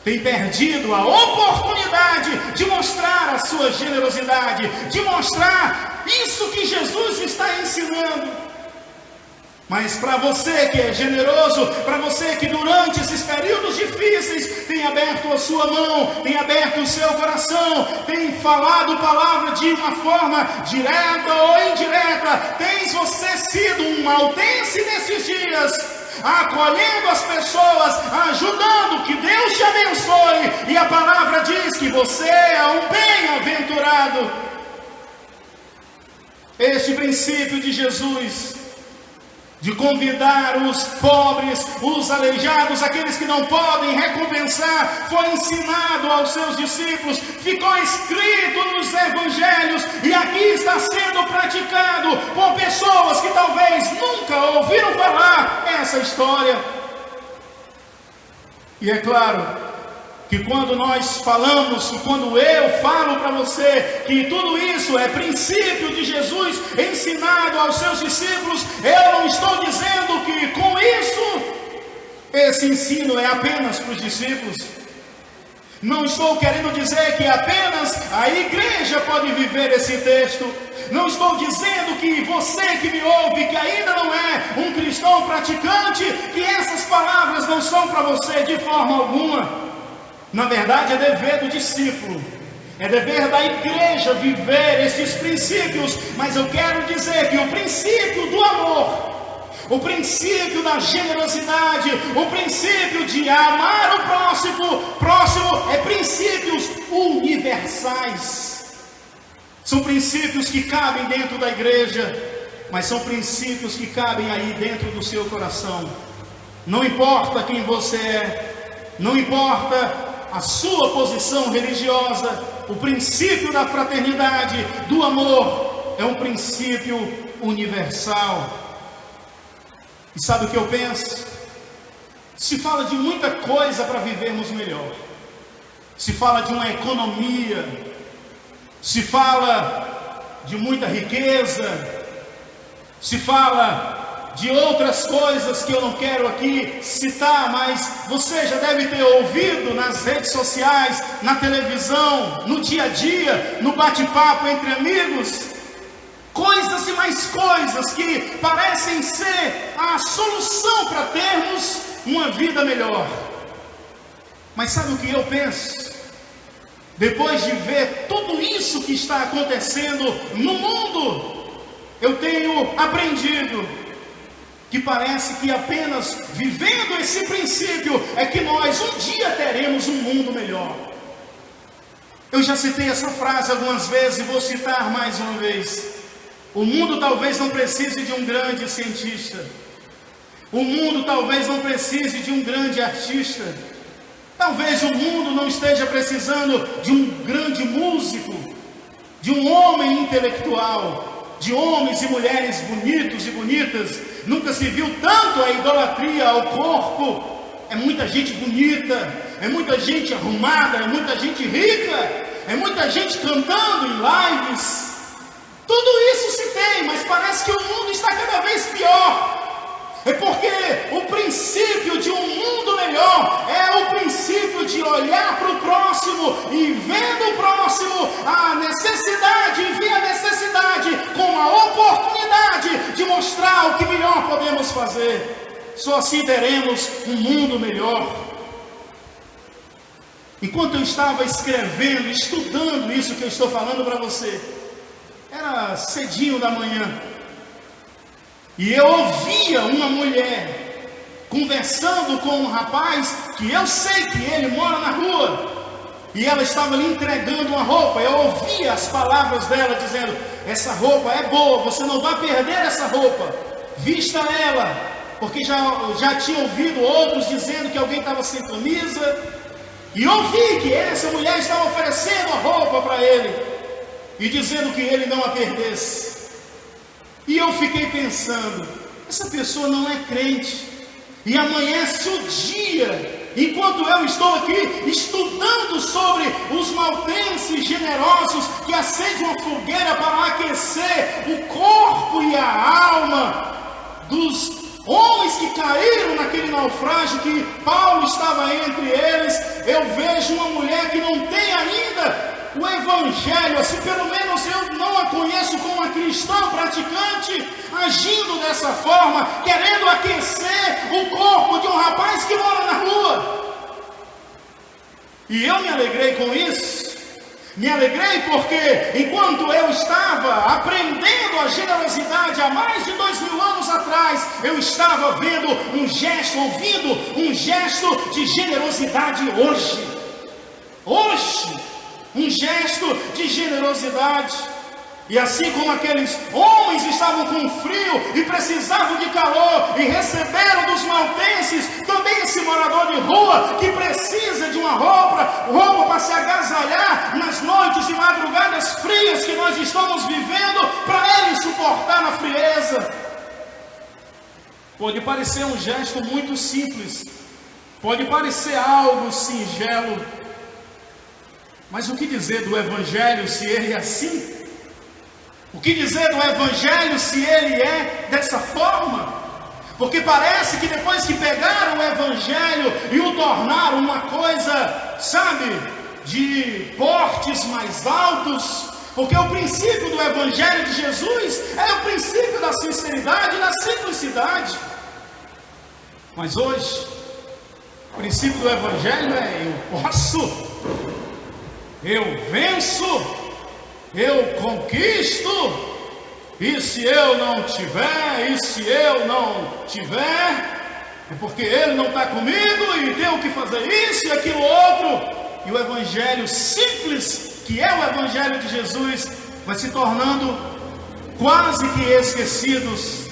têm perdido a oportunidade de mostrar a sua generosidade, de mostrar isso que Jesus está ensinando. Mas para você que é generoso, para você que durante esses períodos difíceis tem aberto a sua mão, tem aberto o seu coração, tem falado palavra de uma forma direta ou indireta, tens você sido um maltense nesses dias, acolhendo as pessoas, ajudando, que Deus te abençoe, e a palavra diz que você é um bem-aventurado. Este princípio de Jesus, de convidar os pobres, os aleijados, aqueles que não podem recompensar, foi ensinado aos seus discípulos, ficou escrito nos evangelhos, e aqui está sendo praticado por pessoas que talvez nunca ouviram falar essa história. E é claro que quando nós falamos, e quando eu falo para você que tudo isso é princípio de Jesus ensinado aos seus discípulos, eu não estou dizendo que com isso esse ensino é apenas para os discípulos. Não estou querendo dizer que apenas a igreja pode viver esse texto. Não estou dizendo que você que me ouve, que ainda não é um cristão praticante, que essas palavras não são para você de forma alguma. Na verdade, é dever do discípulo, é dever da igreja viver esses princípios. Mas eu quero dizer que o princípio do amor, o princípio da generosidade, o princípio de amar o próximo é princípios universais. São princípios que cabem dentro da igreja, mas são princípios que cabem aí dentro do seu coração. Não importa quem você é, não importa a sua posição religiosa, o princípio da fraternidade, do amor, é um princípio universal. E sabe o que eu penso? Se fala de muita coisa para vivermos melhor. Se fala de uma economia, se fala de muita riqueza, se fala de outras coisas que eu não quero aqui citar, mas você já deve ter ouvido nas redes sociais, na televisão, no dia a dia, no bate-papo entre amigos. Coisas e mais coisas que parecem ser a solução para termos uma vida melhor. Mas sabe o que eu penso? Depois de ver tudo isso que está acontecendo no mundo, eu tenho aprendido que parece que apenas vivendo esse princípio é que nós um dia teremos um mundo melhor. Eu já citei essa frase algumas vezes e vou citar mais uma vez. O mundo talvez não precise de um grande cientista. O mundo talvez não precise de um grande artista. Talvez o mundo não esteja precisando de um grande músico, de um homem intelectual, de homens e mulheres bonitos e bonitas. Nunca se viu tanto a idolatria ao corpo. É muita gente bonita, é muita gente arrumada, é muita gente rica, é muita gente cantando em lives. Tudo isso se tem, mas parece que o mundo está cada vez pior. É porque o princípio de um mundo melhor é o princípio de olhar para o próximo e vendo o próximo a necessidade, e ver a necessidade como a oportunidade de mostrar o que melhor podemos fazer. Só assim teremos um mundo melhor. Enquanto eu estava escrevendo, estudando isso que eu estou falando para você, era cedinho da manhã, e eu ouvia uma mulher conversando com um rapaz que eu sei que ele mora na rua, e ela estava lhe entregando uma roupa. Eu ouvia as palavras dela dizendo: essa roupa é boa, você não vai perder essa roupa, vista ela, porque já tinha ouvido outros dizendo que alguém estava sem camisa, e ouvi que essa mulher estava oferecendo a roupa para ele e dizendo que ele não a perdesse. E eu fiquei pensando, essa pessoa não é crente, e amanhece o dia, enquanto eu estou aqui estudando sobre os maltenses generosos que acendem uma fogueira para aquecer o corpo e a alma dos homens que caíram naquele naufrágio, que Paulo estava entre eles. Eu vejo uma mulher que não tem ainda o evangelho, assim, pelo menos eu não a conheço como uma cristã praticante, agindo dessa forma, querendo aquecer o corpo de um rapaz que mora na rua. E eu me alegrei com isso. Me alegrei porque enquanto eu estava aprendendo a generosidade há mais de 2000 anos atrás, eu estava vendo um gesto, ouvindo um gesto de generosidade hoje. Um gesto de generosidade. E assim como aqueles homens estavam com frio e precisavam de calor e receberam dos maltenses, também esse morador de rua que precisa de uma roupa para se agasalhar nas noites e madrugadas frias que nós estamos vivendo, para ele suportar na frieza. Pode parecer um gesto muito simples, pode parecer algo singelo, mas o que dizer do Evangelho se ele é assim? O que dizer do Evangelho se ele é dessa forma? Porque parece que depois que pegaram o Evangelho e o tornaram uma coisa, sabe, de portes mais altos, porque o princípio do Evangelho de Jesus é o princípio da sinceridade e da simplicidade. Mas hoje, o princípio do Evangelho é: eu posso, eu venço, eu conquisto. E se eu não tiver, é porque ele não está comigo e tenho que fazer isso e aquilo outro. E o Evangelho simples, que é o Evangelho de Jesus, vai se tornando quase que esquecidos.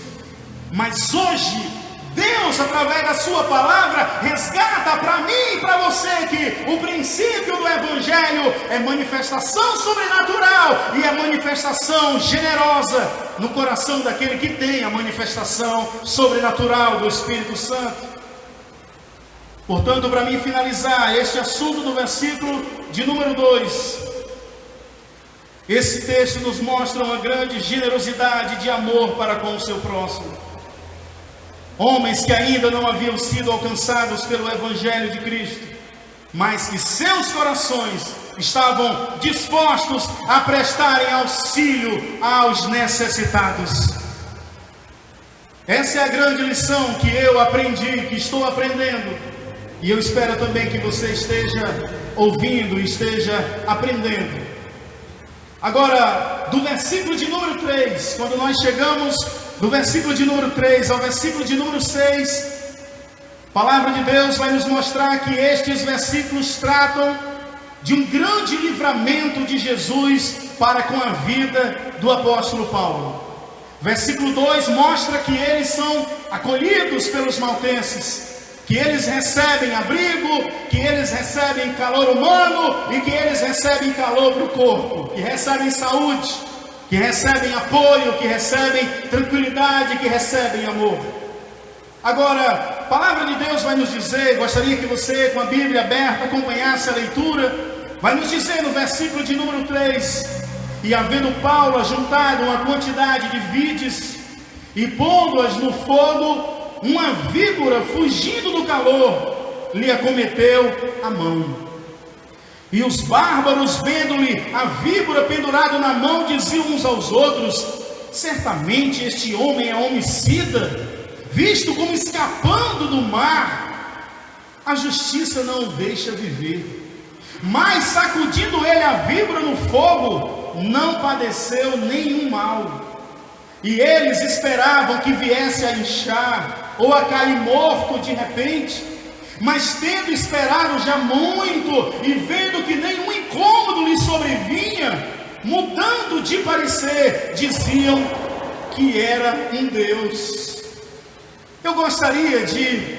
Mas hoje, Deus, através da sua palavra, resgata para mim e para você que o princípio do Evangelho é manifestação sobrenatural e é manifestação generosa no coração daquele que tem a manifestação sobrenatural do Espírito Santo. Portanto, para mim finalizar este assunto do versículo de número 2, esse texto nos mostra uma grande generosidade de amor para com o seu próximo. Homens que ainda não haviam sido alcançados pelo Evangelho de Cristo, mas que seus corações estavam dispostos a prestarem auxílio aos necessitados. Essa é a grande lição que eu aprendi, que estou aprendendo, e eu espero também que você esteja ouvindo, esteja aprendendo. Agora, do versículo de número 3, quando nós chegamos do versículo de número 3 ao versículo de número 6, a palavra de Deus vai nos mostrar que estes versículos tratam de um grande livramento de Jesus para com a vida do apóstolo Paulo. Versículo 2 mostra que eles são acolhidos pelos maltenses, que eles recebem abrigo, que eles recebem calor humano e que eles recebem calor para o corpo, que recebem saúde, que recebem apoio, que recebem tranquilidade, que recebem amor. Agora, a palavra de Deus vai nos dizer, gostaria que você, com a Bíblia aberta, acompanhasse a leitura, vai nos dizer no versículo de número 3, e havendo Paulo ajuntado uma quantidade de vides, e pondo-as no fogo, uma víbora, fugindo do calor, lhe acometeu a mão. E os bárbaros, vendo-lhe a víbora pendurada na mão, diziam uns aos outros: certamente este homem é homicida, visto como escapando do mar, a justiça não o deixa viver. Mas sacudindo ele a víbora no fogo, não padeceu nenhum mal. E eles esperavam que viesse a inchar ou a cair morto de repente. Mas tendo esperado já muito e vendo que nenhum incômodo lhe sobrevinha, mudando de parecer, diziam que era um Deus. Eu gostaria de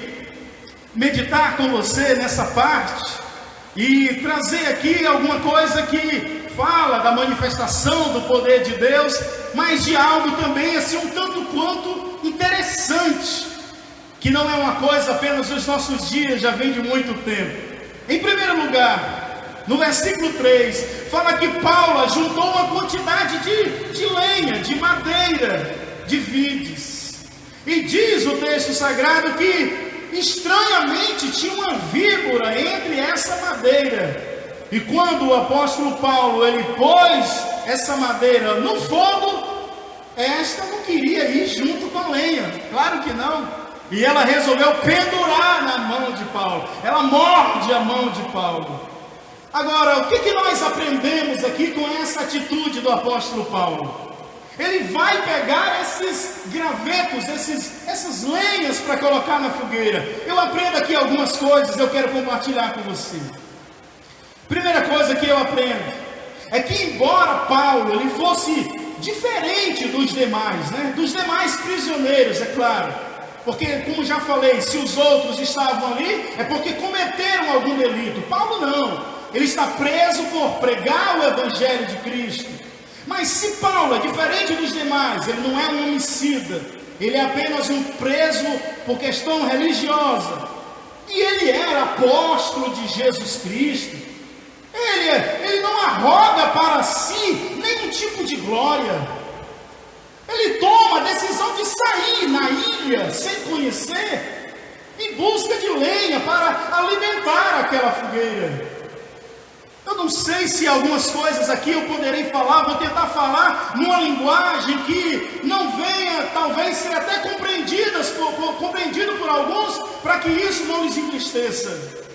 meditar com você nessa parte e trazer aqui alguma coisa que fala da manifestação do poder de Deus, mas de algo também assim um tanto quanto interessante, que não é uma coisa apenas dos nossos dias, já vem de muito tempo. Em primeiro lugar, no versículo 3, fala que Paulo juntou uma quantidade de lenha, de madeira, de vides. E diz o texto sagrado que, estranhamente, tinha uma víbora entre essa madeira. E quando o apóstolo Paulo, ele pôs essa madeira no fogo, esta não queria ir junto com a lenha, claro que não. E ela resolveu pendurar na mão de Paulo. Ela morde a mão de Paulo. Agora, o que nós aprendemos aqui com essa atitude do apóstolo Paulo? Ele vai pegar esses gravetos, essas lenhas para colocar na fogueira. Eu aprendo aqui algumas coisas, eu quero compartilhar com você. Primeira coisa que eu aprendo é que, embora Paulo ele fosse diferente dos demais, dos demais prisioneiros, é claro, porque, como já falei, se os outros estavam ali, é porque cometeram algum delito. Paulo não, ele está preso por pregar o Evangelho de Cristo. Mas se Paulo é diferente dos demais, ele não é um homicida, ele é apenas um preso por questão religiosa, e ele era apóstolo de Jesus Cristo, ele não arroga para si nenhum tipo de glória. Ele toma a decisão de sair na ilha sem conhecer, em busca de lenha para alimentar aquela fogueira. Eu não sei se algumas coisas aqui eu poderei falar, vou tentar falar numa linguagem que não venha, talvez, ser até compreendido por alguns, para que isso não lhes entristeça.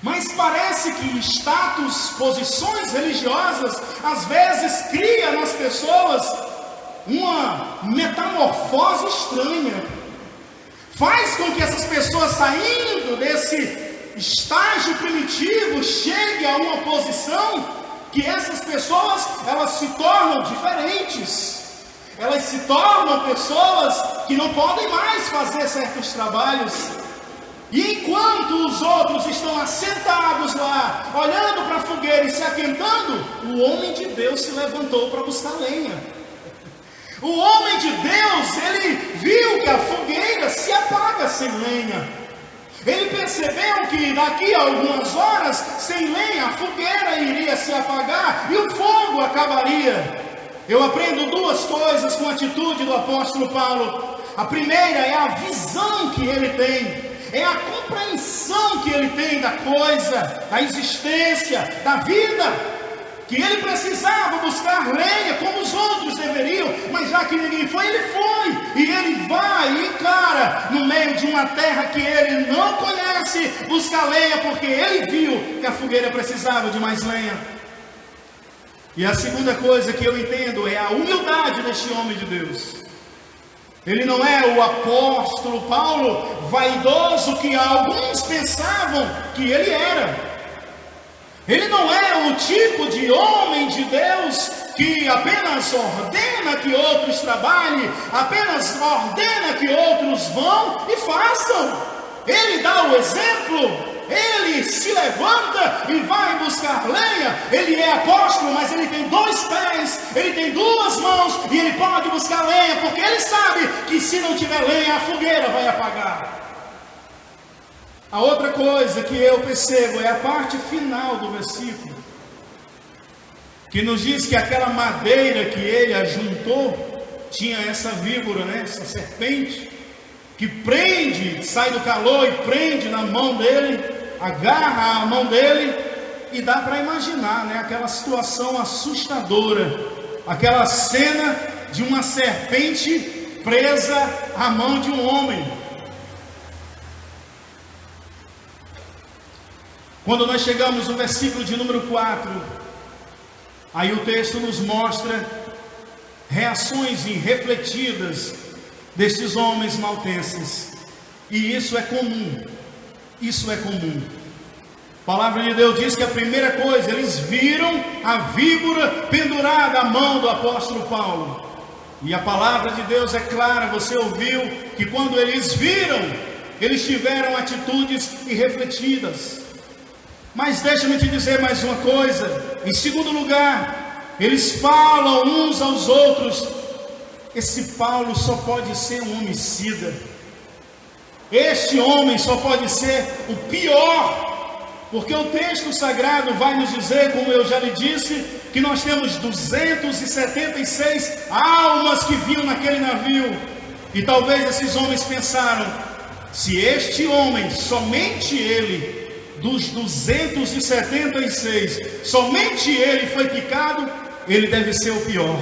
Mas parece que status, posições religiosas, às vezes cria nas pessoas uma metamorfose estranha. Faz com que essas pessoas, saindo desse estágio primitivo, chegue a uma posição que essas pessoas, elas se tornam diferentes. Elas se tornam pessoas que não podem mais fazer certos trabalhos. E enquanto os outros estão assentados lá, olhando para a fogueira e se aquentando, o homem de Deus se levantou para buscar lenha. O homem de Deus, ele viu que a fogueira se apaga sem lenha. Ele percebeu que daqui a algumas horas, sem lenha, a fogueira iria se apagar e o fogo acabaria. Eu aprendo duas coisas com a atitude do apóstolo Paulo. A primeira é a visão que ele tem, é a compreensão que ele tem da coisa, da existência, da vida. Que ele precisava buscar lenha como os outros deveriam, mas já que ninguém foi, ele foi. E ele vai e encara no meio de uma terra que ele não conhece, buscar lenha, porque ele viu que a fogueira precisava de mais lenha. E a segunda coisa que eu entendo é a humildade deste homem de Deus. Ele não é o apóstolo Paulo vaidoso que alguns pensavam que ele era. Ele não é o tipo de homem de Deus que apenas ordena que outros trabalhem, apenas ordena que outros vão e façam. Ele dá o exemplo, ele se levanta e vai buscar lenha. Ele é apóstolo, mas ele tem 2 pés, ele tem 2 mãos e ele pode buscar lenha, porque ele sabe que se não tiver lenha, a fogueira vai apagar. A outra coisa que eu percebo é a parte final do versículo, que nos diz que aquela madeira que ele ajuntou tinha essa víbora, essa serpente, que prende, sai do calor e prende na mão dele, agarra a mão dele, e dá para imaginar, aquela situação assustadora, aquela cena de uma serpente presa à mão de um homem. Quando nós chegamos no versículo de número 4, aí o texto nos mostra reações irrefletidas destes homens maltenses. E isso é comum. Isso é comum. A palavra de Deus diz que a primeira coisa, eles viram a víbora pendurada à mão do apóstolo Paulo. E a palavra de Deus é clara, você ouviu que quando eles viram, eles tiveram atitudes irrefletidas. Mas deixa-me te dizer mais uma coisa. Em segundo lugar, eles falam uns aos outros: esse Paulo só pode ser um homicida. Este homem só pode ser o pior. Porque o texto sagrado vai nos dizer, como eu já lhe disse, que nós temos 276 almas que vinham naquele navio. E talvez esses homens pensaram: se este homem, somente ele, dos 276, somente ele foi picado, ele deve ser o pior.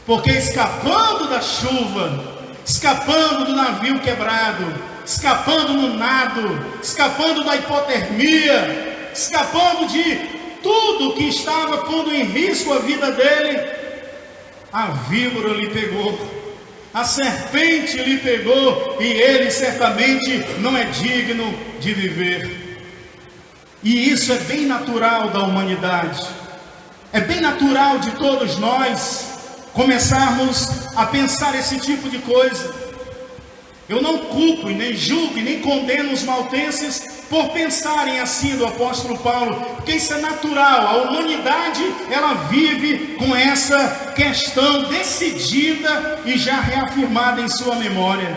Porque escapando da chuva, escapando do navio quebrado, escapando no nado, escapando da hipotermia, escapando de tudo que estava pondo em risco a vida dele, a víbora lhe pegou, a serpente lhe pegou, e ele certamente não é digno de viver. E isso é bem natural da humanidade, é bem natural de todos nós começarmos a pensar esse tipo de coisa. Eu não culpo, nem julgo, nem condeno os maltenses por pensarem assim do apóstolo Paulo, porque isso é natural. A humanidade, ela vive com essa questão decidida e já reafirmada em sua memória.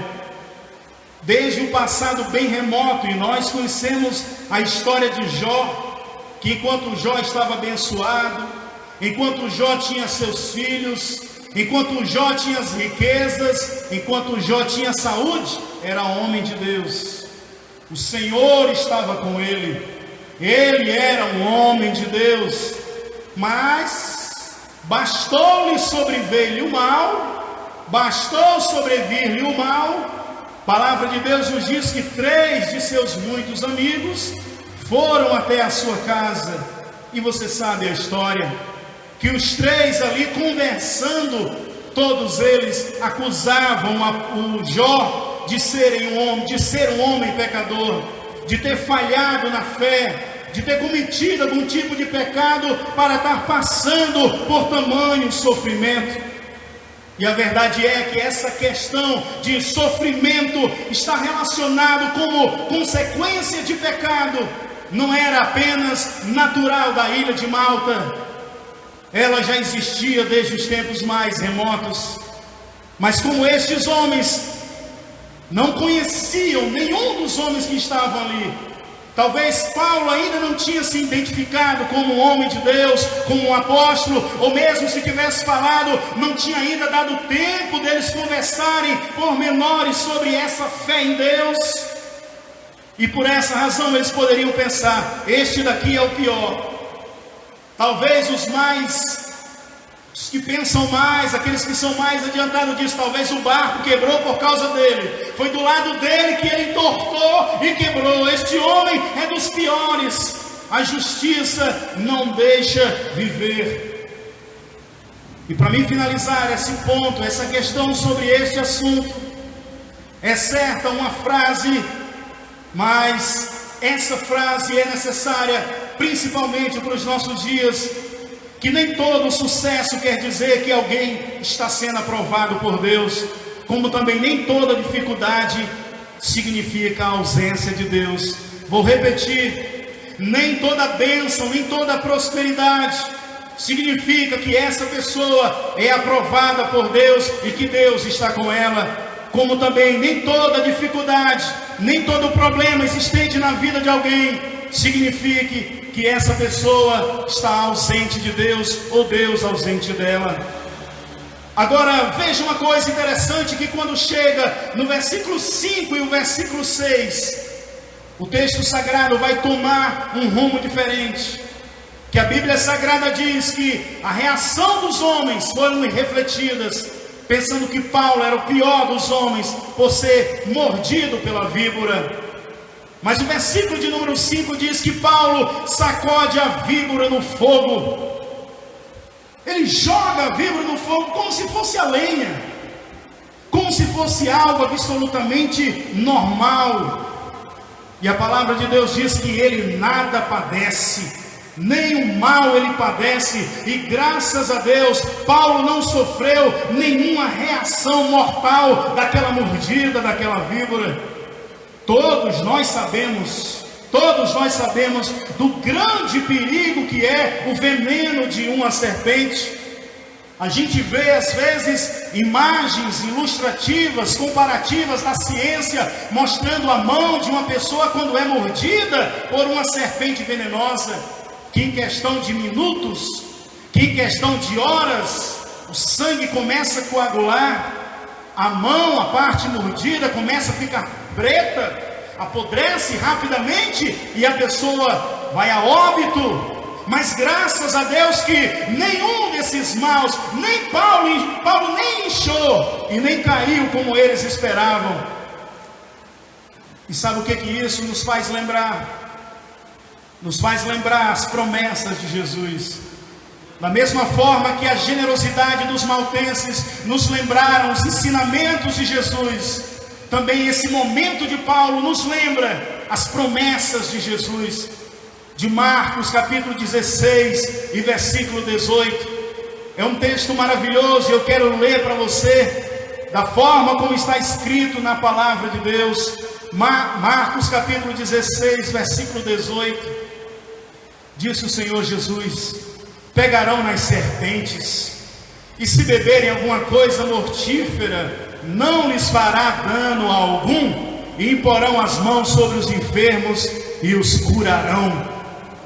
Desde um passado bem remoto, e nós conhecemos a história de Jó, que enquanto Jó estava abençoado, enquanto Jó tinha seus filhos, enquanto Jó tinha as riquezas, enquanto Jó tinha saúde, era homem de Deus. O Senhor estava com ele, ele era um homem de Deus, mas bastou-lhe sobreviver-lhe o mal, bastou sobrevir-lhe o mal. A palavra de Deus nos diz que 3 de seus muitos amigos foram até a sua casa, e você sabe a história, que os 3 ali conversando, todos eles acusavam o Jó de ser um homem pecador, de ter falhado na fé, de ter cometido algum tipo de pecado para estar passando por tamanho sofrimento. E a verdade é que essa questão de sofrimento está relacionado como consequência de pecado. Não era apenas natural da ilha de Malta, ela já existia desde os tempos mais remotos. Mas como estes homens não conheciam nenhum dos homens que estavam ali, talvez Paulo ainda não tinha se identificado como um homem de Deus, como um apóstolo, ou mesmo se tivesse falado, não tinha ainda dado tempo deles conversarem pormenores sobre essa fé em Deus. E por essa razão eles poderiam pensar: este daqui é o pior. Talvez os que pensam mais, aqueles que são mais adiantados disso, talvez o barco quebrou por causa dele, foi do lado dele que ele entortou e quebrou. Este homem é dos piores, a justiça não deixa viver. E para mim finalizar esse ponto, essa questão sobre este assunto, é certa uma frase, mas essa frase é necessária principalmente para os nossos dias, que nem todo sucesso quer dizer que alguém está sendo aprovado por Deus, como também nem toda dificuldade significa a ausência de Deus. Vou repetir: nem toda bênção, nem toda prosperidade significa que essa pessoa é aprovada por Deus e que Deus está com ela. Como também nem toda dificuldade, nem todo problema existente na vida de alguém signifique que essa pessoa está ausente de Deus, ou Deus ausente dela. Agora veja uma coisa interessante, que quando chega no versículo 5 e o versículo 6, o texto sagrado vai tomar um rumo diferente. Que a Bíblia Sagrada diz que a reação dos homens foram refletidas, pensando que Paulo era o pior dos homens por ser mordido pela víbora. Mas o versículo de número 5 diz que Paulo sacode a víbora no fogo. Ele joga a víbora no fogo como se fosse a lenha, como se fosse algo absolutamente normal. E a palavra de Deus diz que ele nada padece, nem o mal ele padece. E graças a Deus, Paulo não sofreu nenhuma reação mortal daquela mordida, daquela víbora. Todos nós sabemos do grande perigo que é o veneno de uma serpente. A gente vê às vezes imagens ilustrativas, comparativas da ciência, mostrando a mão de uma pessoa quando é mordida por uma serpente venenosa, que em questão de minutos, que em questão de horas, o sangue começa a coagular, a mão, a parte mordida começa a ficar preta, apodrece rapidamente e a pessoa vai a óbito. Mas graças a Deus que nenhum desses maus, nem Paulo nem inchou e nem caiu como eles esperavam. E sabe o que isso nos faz lembrar? Nos faz lembrar as promessas de Jesus. Da mesma forma que a generosidade dos maltenses nos lembraram os ensinamentos de Jesus, também esse momento de Paulo nos lembra as promessas de Jesus. De Marcos capítulo 16 e versículo 18, é um texto maravilhoso e eu quero ler para você da forma como está escrito na palavra de Deus. Marcos capítulo 16, versículo 18, disse o Senhor Jesus: pegarão nas serpentes, e se beberem alguma coisa mortífera, não lhes fará dano algum, e imporão as mãos sobre os enfermos e os curarão.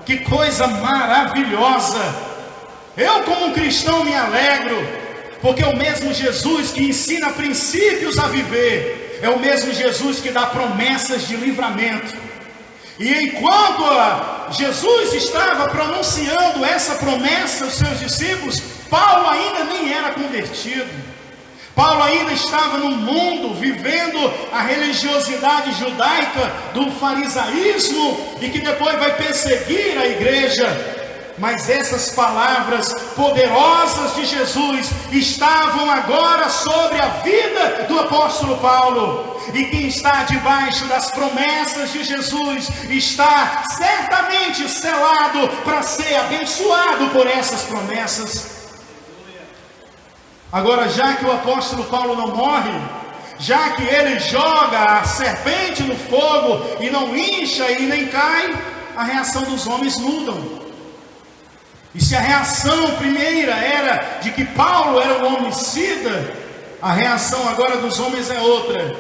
Que coisa maravilhosa! Eu como um cristão me alegro Porque o mesmo Jesus que ensina princípios a viver, é o mesmo Jesus que dá promessas de livramento. E enquanto Jesus estava pronunciando essa promessa aos seus discípulos, Paulo ainda nem era convertido. Paulo ainda estava no mundo, vivendo a religiosidade judaica do farisaísmo, e que depois vai perseguir a igreja. Mas essas palavras poderosas de Jesus estavam agora sobre a vida do apóstolo Paulo. E quem está debaixo das promessas de Jesus está certamente selado para ser abençoado por essas promessas. Agora, já que o apóstolo Paulo não morre, já que ele joga a serpente no fogo e não incha e nem cai, a reação dos homens muda. E se a reação primeira era de que Paulo era um homicida, a reação agora dos homens é outra.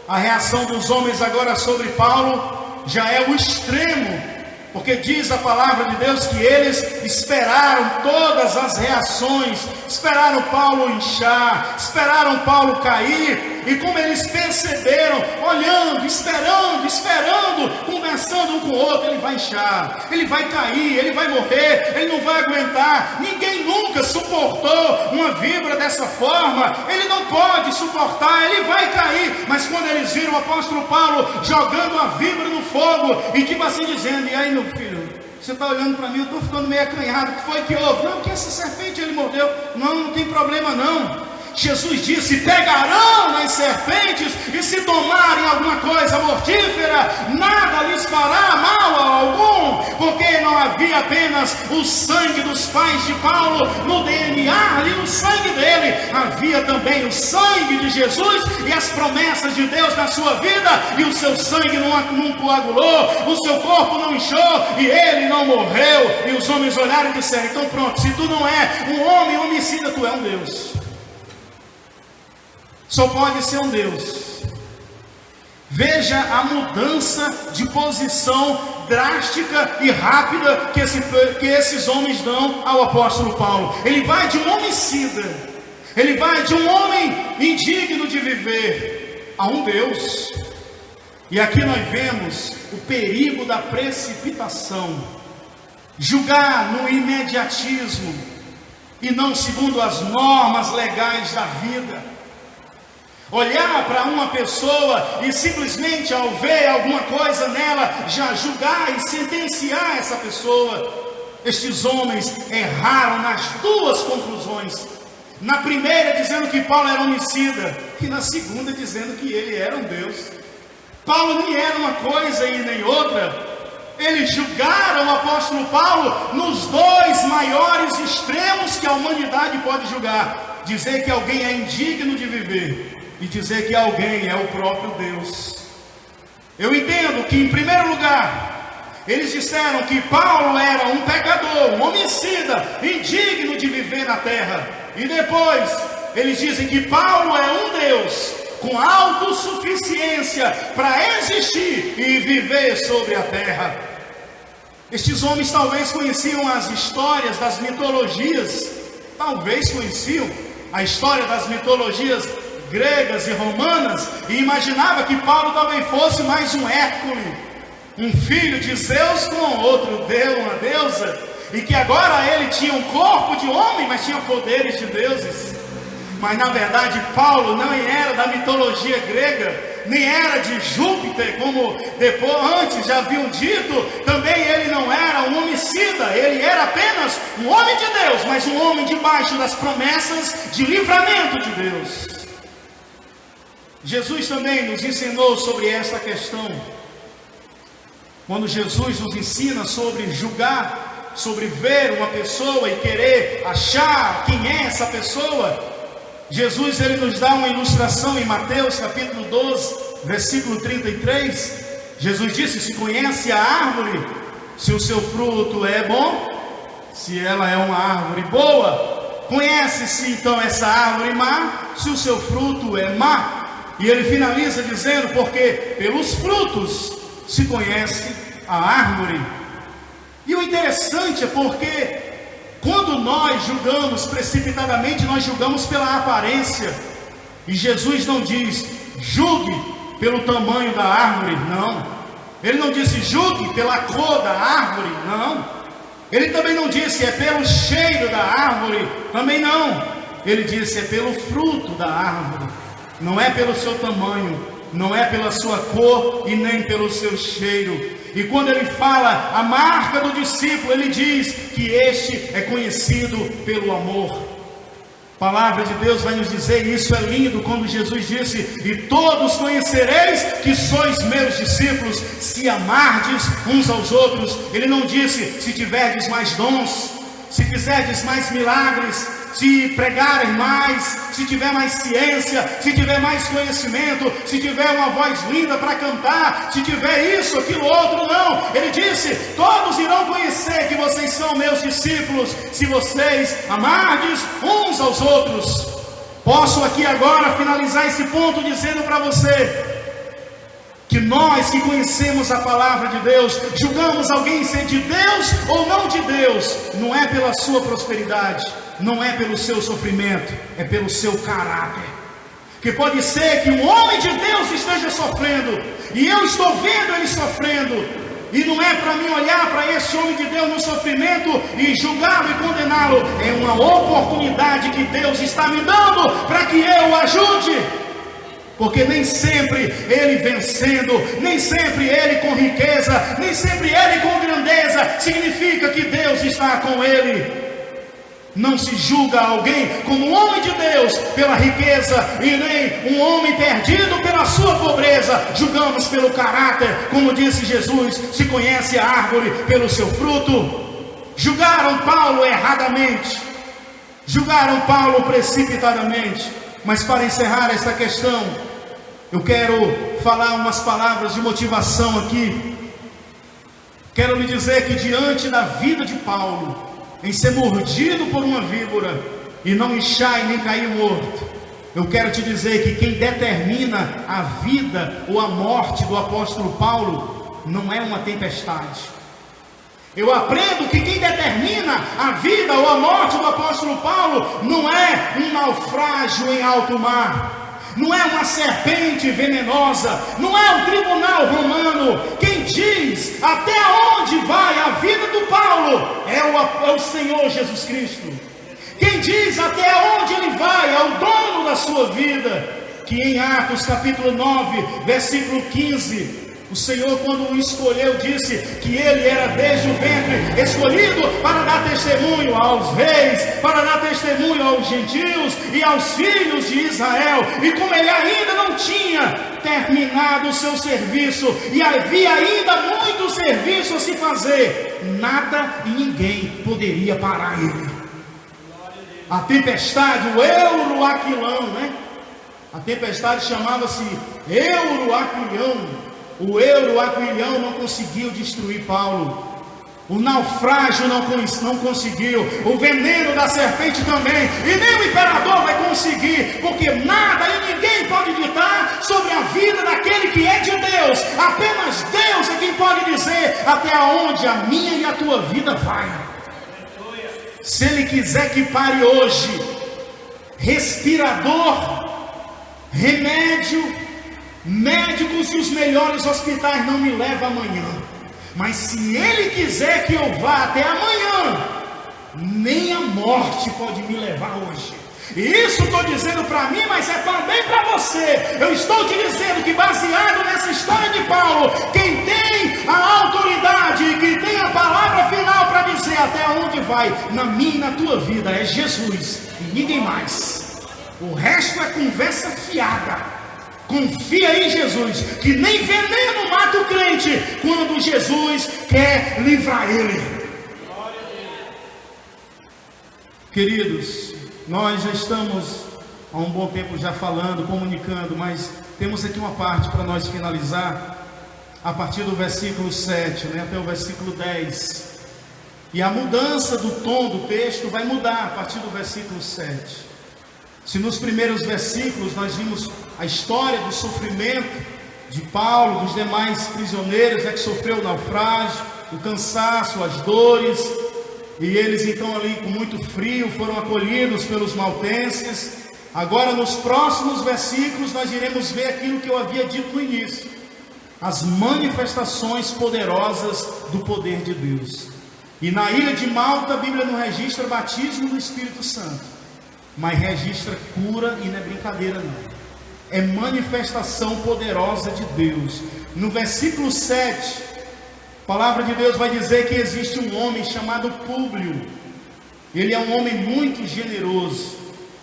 A reação dos homens agora sobre Paulo já é o extremo. Porque diz a palavra de Deus que eles esperaram todas as reações, esperaram Paulo inchar, esperaram Paulo cair, e como eles perceberam, olhando, esperando, conversando um com o outro, ele vai inchar, ele vai cair, ele vai morrer, ele não vai aguentar. Ninguém nunca suportou uma víbora dessa forma, ele não pode suportar, ele vai cair. Mas quando eles viram o apóstolo Paulo jogando a víbora no fogo, e tipo assim dizendo: e aí, meu filho, você está olhando para mim, eu estou ficando meio acanhado, o que foi que houve? Não, que essa serpente ele mordeu. Não tem problema não. Jesus disse: pegarão nas serpentes, e se tomarem alguma coisa mortífera, nada lhes fará mal algum, porque não havia apenas o sangue dos pais de Paulo no DNA e no sangue dele, havia também o sangue de Jesus e as promessas de Deus na sua vida, e o seu sangue não coagulou, o seu corpo não inchou, e ele não morreu. E os homens olharam e disseram: então pronto, se tu não é um homem homicida, tu é um Deus. Só pode ser um Deus. Veja a mudança de posição drástica e rápida que esses homens dão ao apóstolo Paulo. Ele vai de um homicida, ele vai de um homem indigno de viver, a um Deus. E aqui nós vemos o perigo da precipitação. Julgar no imediatismo e não segundo as normas legais da vida. Olhar para uma pessoa e simplesmente, ao ver alguma coisa nela, já julgar e sentenciar essa pessoa. Estes homens erraram nas duas conclusões. Na primeira dizendo que Paulo era homicida, e na segunda dizendo que ele era um Deus. Paulo nem era uma coisa e nem outra. Eles julgaram o apóstolo Paulo nos dois maiores extremos que a humanidade pode julgar: dizer que alguém é indigno de viver e dizer que alguém é o próprio Deus. Eu entendo que, em primeiro lugar, eles disseram que Paulo era um pecador, um homicida, indigno de viver na terra. E depois, eles dizem que Paulo é um Deus com autossuficiência para existir e viver sobre a terra. Estes homens talvez conheciam as histórias das mitologias, talvez conheciam a história das mitologias gregas e romanas, e imaginava que Paulo talvez fosse mais um Hércules, um filho de Zeus com outro deus, uma deusa, e que agora ele tinha um corpo de homem, mas tinha poderes de deuses. Mas na verdade Paulo não era da mitologia grega, nem era de Júpiter, como depois antes já haviam dito. Também ele não era um homicida, ele era apenas um homem de Deus, mas um homem debaixo das promessas de livramento de Deus. Jesus também nos ensinou sobre esta questão. Quando Jesus nos ensina sobre julgar, sobre ver uma pessoa e querer achar quem é essa pessoa, Jesus ele nos dá uma ilustração em Mateus capítulo 12, versículo 33. Jesus disse: se conhece a árvore, se o seu fruto é bom, se ela é uma árvore boa. Conhece-se então essa árvore má, se o seu fruto é má. E ele finaliza dizendo: porque pelos frutos se conhece a árvore. E o interessante é porque Quando nós julgamos precipitadamente, nós julgamos pela aparência. E Jesus não diz, julgue pelo tamanho da árvore, não. Ele não disse, julgue pela cor da árvore, não. Ele também não disse, é pelo cheiro da árvore, também não. Ele disse, é pelo fruto da árvore. Não é pelo seu tamanho, não é pela sua cor e nem pelo seu cheiro. E quando ele fala a marca do discípulo, ele diz que este é conhecido pelo amor. A palavra de Deus vai nos dizer, e isso é lindo, quando Jesus disse, e todos conhecereis que sois meus discípulos, se amardes uns aos outros. Ele não disse, se tiverdes mais dons, se fizerdes mais milagres, se pregarem mais, se tiver mais ciência, se tiver mais conhecimento, se tiver uma voz linda para cantar, se tiver isso, aquilo, outro, não. Ele disse, todos irão conhecer que vocês são meus discípulos, se vocês amardes uns aos outros. Posso aqui agora finalizar esse ponto dizendo para você, que nós que conhecemos a palavra de Deus, julgamos alguém ser de Deus ou não de Deus, não é pela sua prosperidade, não é pelo seu sofrimento, é pelo seu caráter. Que pode ser que um homem de Deus esteja sofrendo, e eu estou vendo ele sofrendo, e não é para mim olhar para esse homem de Deus no sofrimento e julgá-lo e condená-lo, é uma oportunidade que Deus está me dando para que eu o ajude. Porque nem sempre ele vencendo, nem sempre ele com riqueza, nem sempre ele com grandeza, significa que Deus está com ele. Não se julga alguém como um homem de Deus pela riqueza, e nem um homem perdido pela sua pobreza. Julgamos pelo caráter, como disse Jesus, se conhece a árvore pelo seu fruto. Julgaram Paulo erradamente, julgaram Paulo precipitadamente. Mas para encerrar esta questão, eu quero falar umas palavras de motivação aqui. Quero lhe dizer que diante da vida de Paulo, em ser mordido por uma víbora e não inchar e nem cair morto, eu quero te dizer que quem determina a vida ou a morte do apóstolo Paulo não é uma tempestade. Eu aprendo que quem determina a vida ou a morte do apóstolo Paulo não é um naufrágio em alto mar, não é uma serpente venenosa, não é um tribunal romano. Quem diz até onde vai a vida do Paulo é o Senhor Jesus Cristo. Quem diz até onde ele vai é o dono da sua vida. Que em Atos capítulo 9, versículo 15, o Senhor, quando o escolheu, disse que ele era desde o ventre escolhido para dar testemunho aos reis, para dar testemunho aos gentios e aos filhos de Israel. E como ele ainda não tinha terminado o seu serviço, e havia ainda muito serviço a se fazer, nada e ninguém poderia parar ele. A tempestade, o Euroaquilão, né? A tempestade chamava-se Euroaquilão. O Euroaquilão não conseguiu destruir Paulo. O naufrágio não conseguiu. O veneno da serpente também. E nem o imperador vai conseguir. Porque nada e ninguém pode ditar sobre a vida daquele que é de Deus. Apenas Deus é quem pode dizer até onde a minha e a tua vida vai. Se Ele quiser que pare hoje, respirador, remédio, médicos e os melhores hospitais não me levam amanhã. Mas se Ele quiser que eu vá até amanhã, nem a morte pode me levar hoje. E isso estou dizendo para mim, mas é também para você. Eu estou te dizendo que, baseado nessa história de Paulo, quem tem a autoridade e quem tem a palavra final para dizer até onde vai na minha e na tua vida é Jesus e ninguém mais. O resto é conversa fiada. Confia em Jesus, que nem veneno mata o crente quando Jesus quer livrar ele. Queridos, nós já estamos há um bom tempo já falando, comunicando, mas temos aqui uma parte para nós finalizar, a partir do versículo 7, até o versículo 10. E a mudança do tom do texto vai mudar a partir do versículo 7. Se nos primeiros versículos nós vimos a história do sofrimento de Paulo, dos demais prisioneiros que sofreu o naufrágio, o cansaço, as dores, e eles então ali com muito frio foram acolhidos pelos maltenses. Agora nos próximos versículos nós iremos ver aquilo que eu havia dito no início, as manifestações poderosas do poder de Deus. E na ilha de Malta a Bíblia não registra batismo do Espírito Santo, mas registra cura, e não é brincadeira não, é manifestação poderosa de Deus. No versículo 7, a palavra de Deus vai dizer que existe um homem chamado Públio. Ele é um homem muito generoso.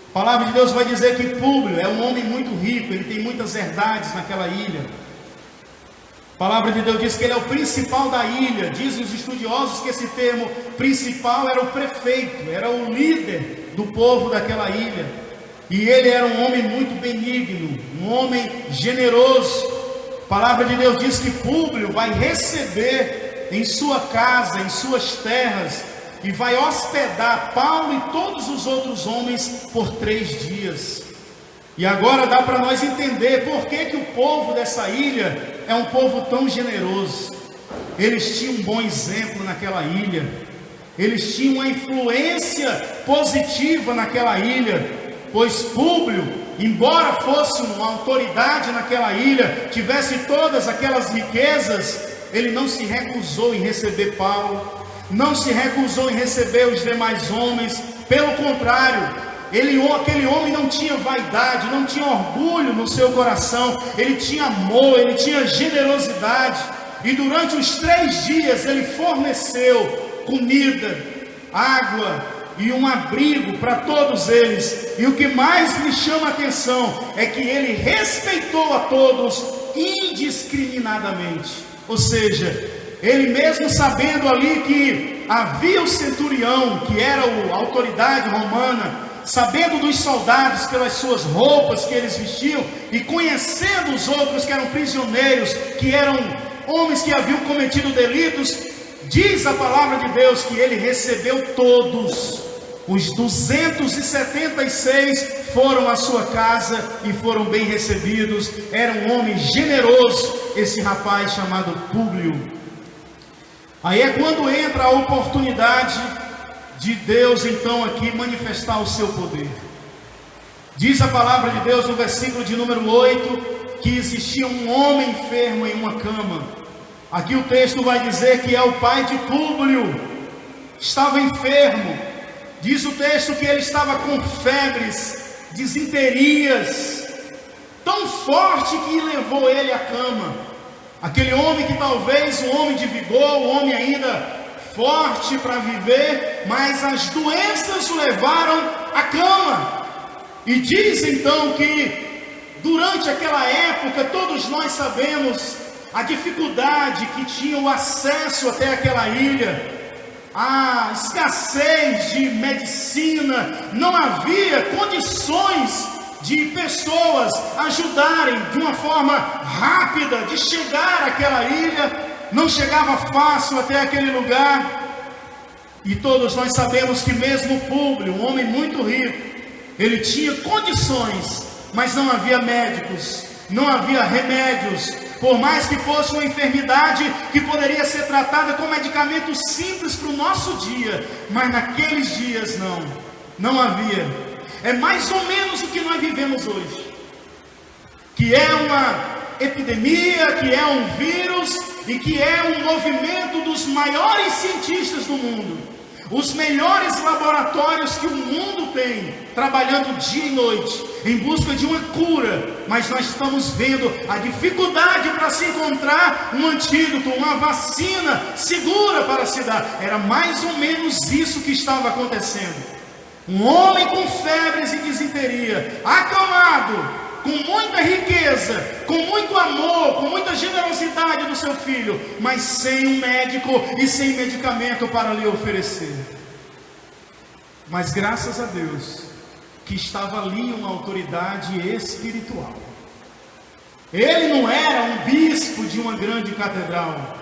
A palavra de Deus vai dizer que Públio é um homem muito rico, ele tem muitas herdades naquela ilha. A palavra de Deus diz que ele é o principal da ilha. Dizem os estudiosos que esse termo principal era o prefeito, era o líder do povo daquela ilha. E ele era um homem muito benigno, um homem generoso. A palavra de Deus diz que Públio vai receber em sua casa, em suas terras, e vai hospedar Paulo e todos os outros homens por 3 dias. E agora dá para nós entender por que o povo dessa ilha é um povo tão generoso. Eles tinham um bom exemplo naquela ilha, eles tinham uma influência positiva naquela ilha, pois Públio, embora fosse uma autoridade naquela ilha, tivesse todas aquelas riquezas, ele não se recusou em receber Paulo, não se recusou em receber os demais homens. Pelo contrário, aquele homem não tinha vaidade, não tinha orgulho no seu coração, ele tinha amor, ele tinha generosidade. E durante os 3 dias ele forneceu comida, água e um abrigo para todos eles. E o que mais me chama a atenção é que ele respeitou a todos indiscriminadamente. Ou seja, ele mesmo sabendo ali que havia o centurião, que era a autoridade romana, sabendo dos soldados pelas suas roupas que eles vestiam, e conhecendo os outros que eram prisioneiros, que eram homens que haviam cometido delitos, diz a palavra de Deus que ele recebeu todos. Os 276 foram à sua casa e foram bem recebidos. Era um homem generoso, esse rapaz chamado Públio. Aí é quando entra a oportunidade de Deus então aqui manifestar o seu poder. Diz a palavra de Deus no versículo de número 8, que existia um homem enfermo em uma cama. Aqui o texto vai dizer que é o pai de Públio, estava enfermo. Diz o texto que ele estava com febres, disenterias, tão forte que levou ele à cama. Aquele homem que talvez um homem de vigor, um homem ainda forte para viver, mas as doenças o levaram à cama. E diz então que durante aquela época, todos nós sabemos a dificuldade que tinha o acesso até aquela ilha, a escassez de medicina, não havia condições de pessoas ajudarem de uma forma rápida de chegar àquela ilha, não chegava fácil até aquele lugar. E todos nós sabemos que mesmo Públio, um homem muito rico, ele tinha condições, mas não havia médicos, não havia remédios, por mais que fosse uma enfermidade que poderia ser tratada com medicamentos simples para o nosso dia, mas naqueles dias não havia. É mais ou menos o que nós vivemos hoje, que é uma epidemia, que é um vírus e que é um movimento dos maiores cientistas do mundo, os melhores laboratórios que o mundo tem, trabalhando dia e noite em busca de uma cura, mas nós estamos vendo a dificuldade para se encontrar um antídoto, uma vacina segura para se dar. Era mais ou menos isso que estava acontecendo. Um homem com febres e disenteria, acamado, com muita riqueza, com muito amor, com muita generosidade do seu filho, mas sem um médico e sem medicamento para lhe oferecer. Mas graças a Deus que estava ali uma autoridade espiritual. Ele não era um bispo de uma grande catedral,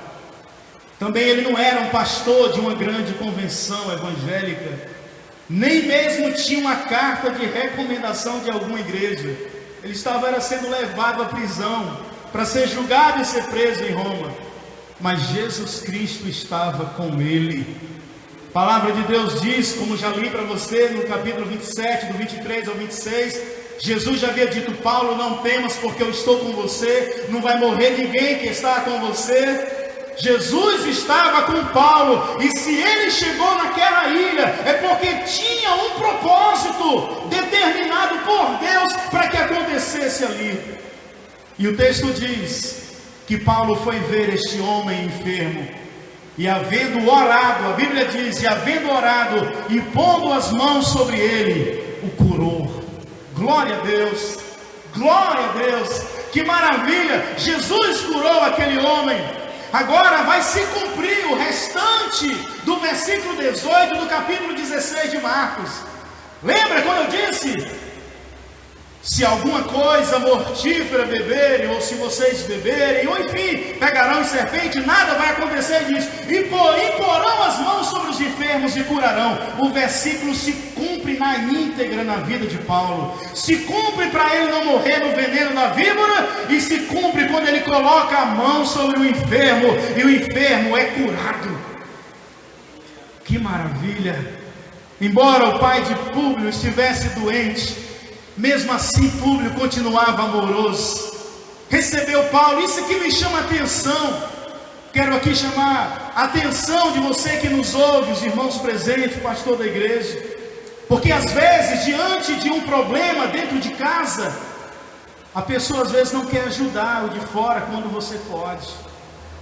também ele não era um pastor de uma grande convenção evangélica, nem mesmo tinha uma carta de recomendação de alguma igreja. Ele estava sendo levado à prisão para ser julgado e ser preso em Roma. Mas Jesus Cristo estava com ele. A palavra de Deus diz, como já li para você no capítulo 27, do 23 ao 26, Jesus já havia dito: Paulo, não temas, porque eu estou com você, não vai morrer ninguém que está com você. Jesus estava com Paulo, e se ele chegou naquela ilha, é porque tinha um propósito determinado por Deus para que acontecesse ali. E o texto diz que Paulo foi ver este homem enfermo, e havendo orado, a Bíblia diz, e havendo orado e pondo as mãos sobre ele, o curou. Glória a Deus, glória a Deus, que maravilha, Jesus curou aquele homem. Agora vai se cumprir o restante do versículo 18 do capítulo 16 de Marcos. Lembra quando eu disse: se alguma coisa mortífera beberem, ou se vocês beberem, ou enfim, pegarão em serpente, nada vai acontecer disso. E porão as mãos sobre os enfermos e curarão. O versículo se cumpre na íntegra na vida de Paulo. Se cumpre para ele não morrer no veneno da víbora, e se cumpre quando ele coloca a mão sobre o enfermo, e o enfermo é curado. Que maravilha! Embora o pai de Públio estivesse doente, mesmo assim Públio continuava amoroso. Recebeu Paulo. Isso aqui me chama a atenção. Quero aqui chamar a atenção de você que nos ouve, os irmãos presentes, o pastor da igreja. Porque às vezes, diante de um problema dentro de casa, a pessoa às vezes não quer ajudar o de fora quando você pode.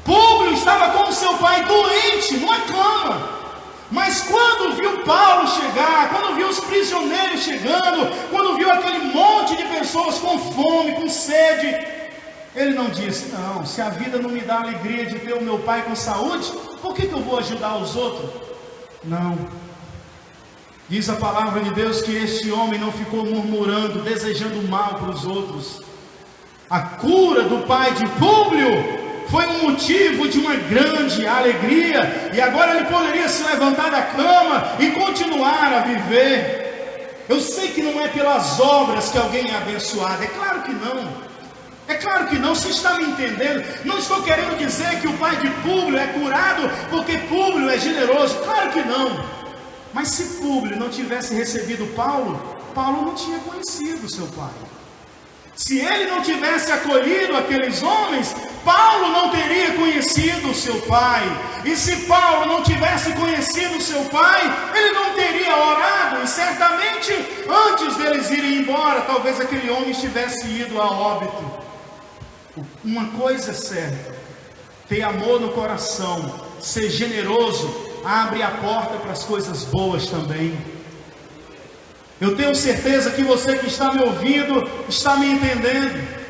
Públio estava com o seu pai doente, numa cama. Mas quando viu Paulo chegar, quando viu os prisioneiros chegando, quando viu aquele monte de pessoas com fome, com sede, ele não disse: não, se a vida não me dá a alegria de ter o meu pai com saúde, por que eu vou ajudar os outros? Não. Diz a palavra de Deus que este homem não ficou murmurando, desejando mal para os outros. A cura do pai de Públio foi um motivo de uma grande alegria, e agora ele poderia se levantar da cama e continuar a viver. Eu sei que não é pelas obras que alguém é abençoado, é claro que não. É claro que não, você está me entendendo? Não estou querendo dizer que o pai de Públio é curado porque Públio é generoso, claro que não. Mas se Públio não tivesse recebido Paulo, Paulo não tinha conhecido seu pai. Se ele não tivesse acolhido aqueles homens, Paulo não teria conhecido o seu pai. E se Paulo não tivesse conhecido o seu pai, ele não teria orado. E certamente, antes deles irem embora, talvez aquele homem tivesse ido a óbito. Uma coisa é certa: ter amor no coração, ser generoso, abre a porta para as coisas boas também. Eu tenho certeza que você que está me ouvindo, está me entendendo.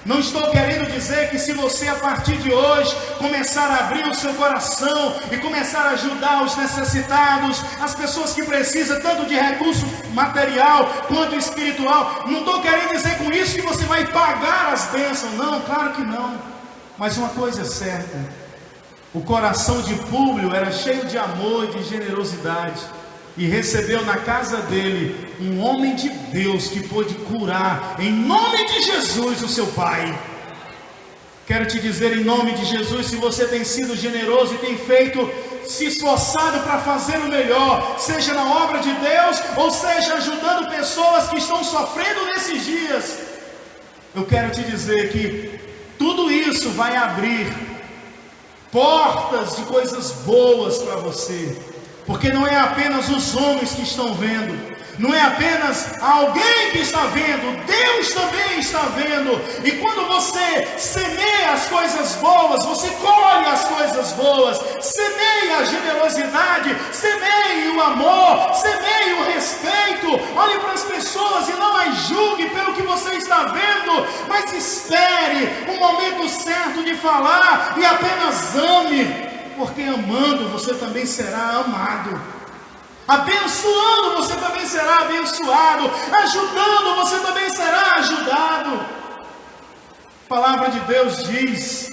Não estou querendo dizer que se você a partir de hoje começar a abrir o seu coração e começar a ajudar os necessitados, as pessoas que precisam tanto de recurso material quanto espiritual, não estou querendo dizer com isso que você vai pagar as bênçãos, não, claro que não. Mas uma coisa é certa: o coração de Públio era cheio de amor e de generosidade, e recebeu na casa dele um homem de Deus que pôde curar em nome de Jesus o seu pai. Quero te dizer em nome de Jesus, se você tem sido generoso e tem feito, se esforçado para fazer o melhor, seja na obra de Deus, ou seja ajudando pessoas que estão sofrendo nesses dias, eu quero te dizer que tudo isso vai abrir portas de coisas boas para você. Porque não é apenas os homens que estão vendo, não é apenas alguém que está vendo, Deus também está vendo. E quando você semeia as coisas boas, você colhe as coisas boas. Semeie a generosidade, semeie o amor, semeie o respeito. Olhe para as pessoas e não as julgue pelo que você está vendo, mas espere o momento certo de falar e apenas ame. Porque amando você também será amado, abençoando você também será abençoado, ajudando você também será ajudado. A palavra de Deus diz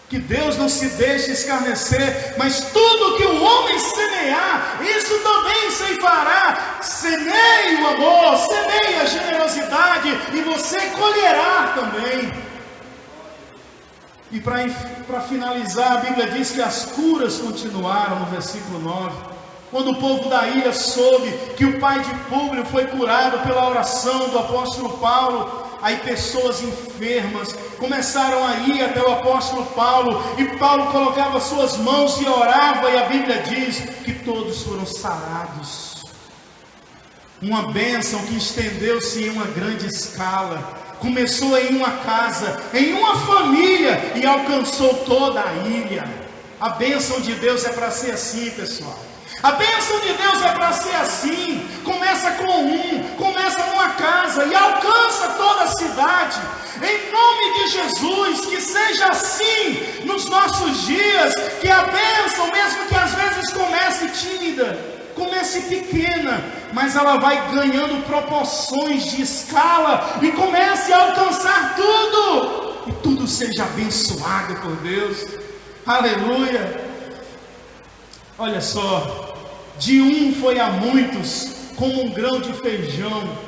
que Deus não se deixa escarnecer, mas tudo que o homem semear, isso também ceifará. Semeie o amor, semeie a generosidade, e você colherá também. E para finalizar, a Bíblia diz que as curas continuaram no versículo 9. Quando o povo da ilha soube que o pai de Públio foi curado pela oração do apóstolo Paulo, aí pessoas enfermas começaram a ir até o apóstolo Paulo, e Paulo colocava suas mãos e orava, e a Bíblia diz que todos foram sarados. Uma bênção que estendeu-se em uma grande escala. Começou em uma casa, em uma família, e alcançou toda a ilha. A bênção de Deus é para ser assim, pessoal. A bênção de Deus é para ser assim. Começa com começa numa casa e alcança toda a cidade. Em nome de Jesus, que seja assim nos nossos dias, que a bênção, mesmo que às vezes comece tímida, comece pequena, mas ela vai ganhando proporções de escala e comece a alcançar tudo, e tudo seja abençoado por Deus. Aleluia. Olha só, de um foi a muitos, como um grão de feijão,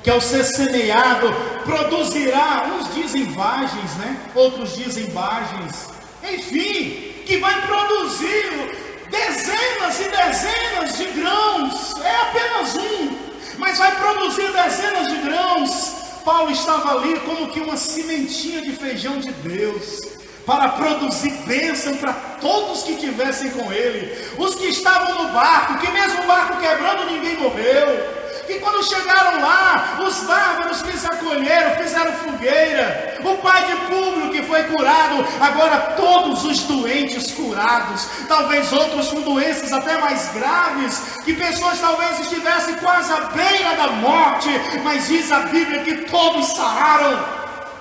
que ao ser semeado, produzirá, uns dizem vagens, outros dizem bagens, enfim, que vai produzir dezenas e dezenas de grãos. É apenas um, mas vai produzir dezenas de grãos. Paulo estava ali como que uma sementinha de feijão de Deus, para produzir bênção para todos que estivessem com ele. Os que estavam no barco, que mesmo o barco quebrando, ninguém morreu. Que quando chegaram lá, os bárbaros lhes acolheram, fizeram fogueira. O pai de Públio que foi curado, agora todos os doentes curados. Talvez outros com doenças até mais graves, que pessoas talvez estivessem quase à beira da morte, mas diz a Bíblia que todos sararam.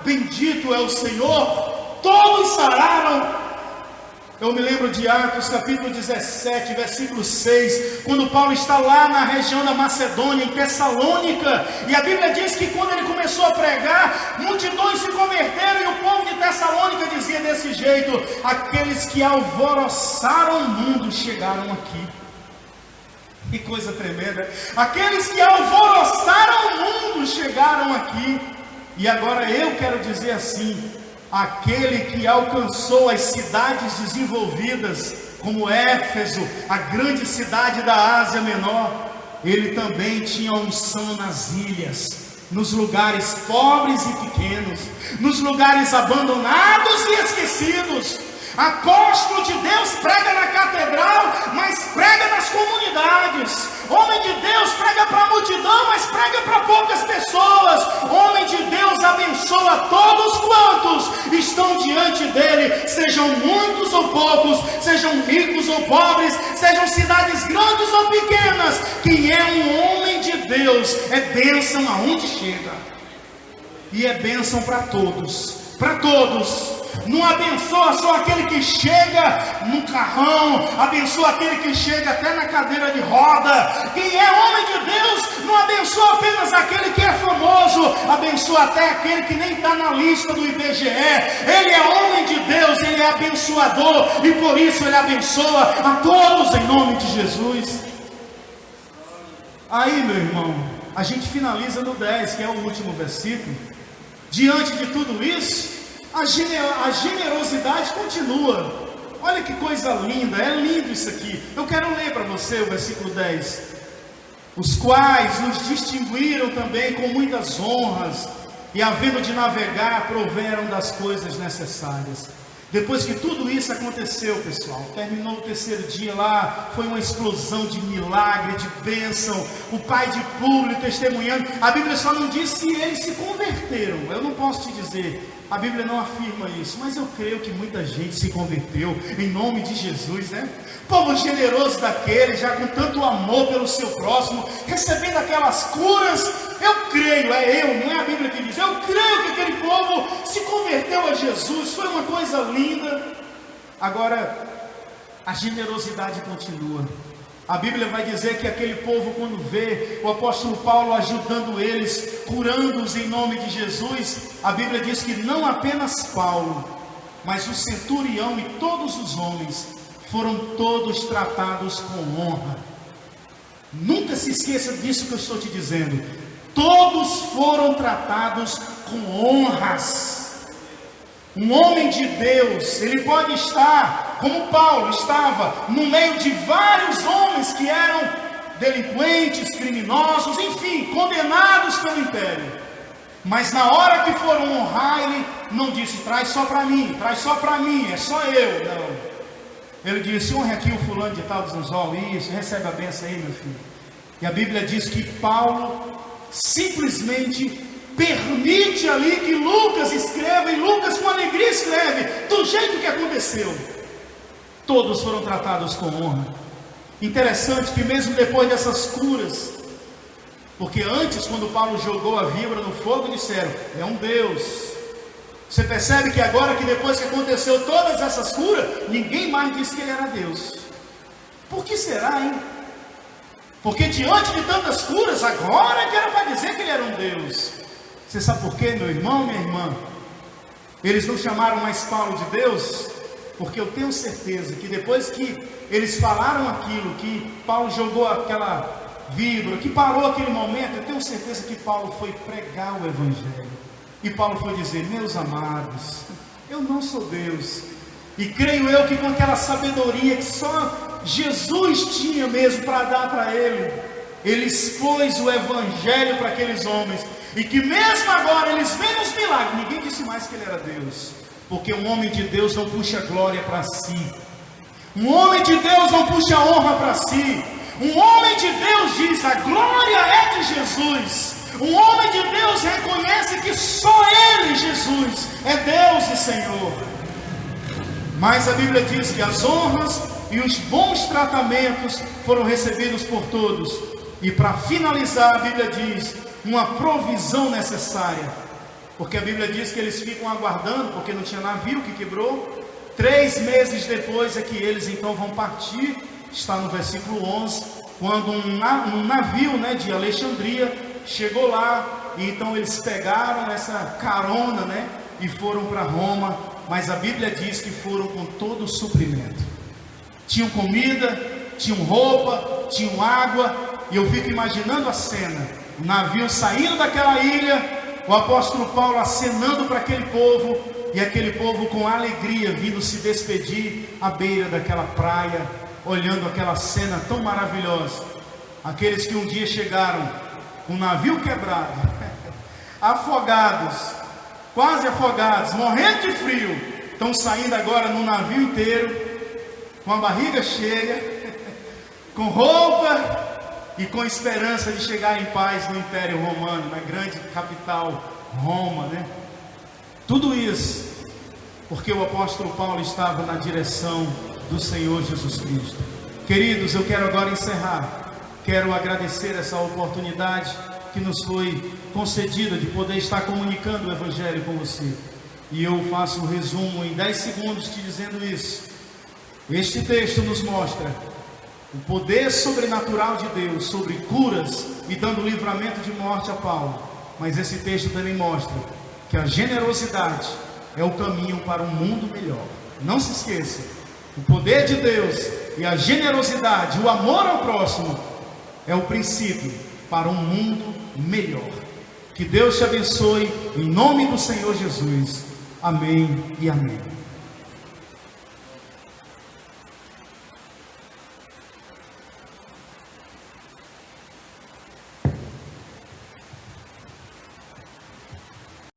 Bendito é o Senhor, todos sararam. Eu me lembro de Atos capítulo 17, versículo 6, quando Paulo está lá na região da Macedônia, em Tessalônica, e a Bíblia diz que quando ele começou a pregar, multidões se converteram, e o povo de Tessalônica dizia desse jeito: aqueles que alvoroçaram o mundo chegaram aqui. Que coisa tremenda! Aqueles que alvoroçaram o mundo chegaram aqui. E agora eu quero dizer assim: aquele que alcançou as cidades desenvolvidas, como Éfeso, a grande cidade da Ásia Menor, ele também tinha unção nas ilhas, nos lugares pobres e pequenos, nos lugares abandonados e esquecidos. Apóstolo de Deus prega na catedral, mas prega nas comunidades. Homem de Deus prega para a multidão, mas prega para poucas pessoas. Homem de Deus abençoa todos quantos estão diante dele, sejam muitos ou poucos, sejam ricos ou pobres, sejam cidades grandes ou pequenas. Quem é um homem de Deus é bênção aonde chega, e é bênção para todos, para todos. Não abençoa só aquele que chega num carrão, abençoa aquele que chega até na cadeira de roda. Quem é homem de Deus não abençoa apenas aquele que é famoso, abençoa até aquele que nem está na lista do IBGE. Ele é homem de Deus, ele é abençoador, e por isso ele abençoa a todos em nome de Jesus. Aí, meu irmão, a gente finaliza no 10, que é o último versículo. Diante de tudo isso, a generosidade continua. Olha que coisa linda, é lindo isso aqui. Eu quero ler para você o versículo 10. Os quais nos distinguiram também com muitas honras, e havendo de navegar, proveram das coisas necessárias. Depois que tudo isso aconteceu, pessoal, terminou o terceiro dia lá, foi uma explosão de milagre, de bênção, o pai de Públio testemunhando. A Bíblia só não diz se eles se converteram, eu não posso te dizer, a Bíblia não afirma isso, mas eu creio que muita gente se converteu, em nome de Jesus, Povo generoso daquele, já com tanto amor pelo seu próximo, recebendo aquelas curas. Eu creio, não é a Bíblia que diz, eu creio que aquele povo se converteu a Jesus, foi uma coisa linda. Agora, a generosidade continua. A Bíblia vai dizer que aquele povo, quando vê o apóstolo Paulo ajudando eles, curando-os em nome de Jesus, a Bíblia diz que não apenas Paulo, mas o centurião e todos os homens foram todos tratados com honra. Nunca se esqueça disso que eu estou te dizendo. Todos foram tratados com honras. Um homem de Deus, ele pode estar, como Paulo estava, no meio de vários homens que eram delinquentes, criminosos, enfim, condenados pelo império. Mas na hora que foram honrar, ele não disse: traz só para mim, é só eu. Não. Ele disse: honre aqui o fulano de tal dos Anzol, isso, recebe a benção aí, meu filho. E a Bíblia diz que Paulo simplesmente permite ali que Lucas escreva, e Lucas com alegria escreve, do jeito que aconteceu. Todos foram tratados com honra. Interessante que mesmo depois dessas curas, porque antes, quando Paulo jogou a víbora no fogo, disseram: é um Deus. Você percebe que agora, que depois que aconteceu todas essas curas, ninguém mais disse que ele era Deus. Por que será, hein? Porque diante de tantas curas, agora que era para dizer que ele era um Deus. Você sabe por quê, meu irmão, minha irmã? Eles não chamaram mais Paulo de Deus, porque eu tenho certeza que depois que eles falaram aquilo, que Paulo jogou aquela víbora, que parou aquele momento, eu tenho certeza que Paulo foi pregar o Evangelho. E Paulo foi dizer: meus amados, eu não sou Deus. E creio eu que com aquela sabedoria que só Jesus tinha mesmo para dar para ele, ele expôs o Evangelho para aqueles homens. E que mesmo agora eles veem os milagres, ninguém disse mais que ele era Deus. Porque um homem de Deus não puxa glória para si. Um homem de Deus não puxa honra para si. Um homem de Deus diz: a glória é de Jesus. Um homem de Deus reconhece que só Ele, Jesus, é Deus e Senhor. Mas a Bíblia diz que as honras e os bons tratamentos foram recebidos por todos. E para finalizar, a Bíblia diz: uma provisão necessária. Porque a Bíblia diz que eles ficam aguardando, porque não tinha navio, que quebrou. 3 meses depois é que eles então vão partir. Está no versículo 11, quando um navio, né, de Alexandria chegou lá, e então eles pegaram essa carona, né, e foram para Roma. Mas a Bíblia diz que foram com todo o suprimento. Tinham comida, tinham roupa, tinham água. E eu fico imaginando a cena: o navio saindo daquela ilha, o apóstolo Paulo acenando para aquele povo, e aquele povo com alegria vindo se despedir à beira daquela praia, olhando aquela cena tão maravilhosa. Aqueles que um dia chegaram com o navio quebrado, afogados, quase afogados, morrendo de frio, estão saindo agora no navio inteiro, com a barriga cheia, com roupa e com esperança de chegar em paz no Império Romano, na grande capital Roma, né? Tudo isso porque o apóstolo Paulo estava na direção do Senhor Jesus Cristo. Queridos, eu quero agora encerrar. Quero agradecer essa oportunidade que nos foi concedida de poder estar comunicando o Evangelho com você. E eu faço um resumo em 10 segundos te dizendo isso. Este texto nos mostra o poder sobrenatural de Deus sobre curas e dando livramento de morte a Paulo. Mas esse texto também mostra que a generosidade é o caminho para um mundo melhor. Não se esqueça, o poder de Deus e a generosidade, o amor ao próximo, é o princípio para um mundo melhor. Que Deus te abençoe, em nome do Senhor Jesus. Amém e amém.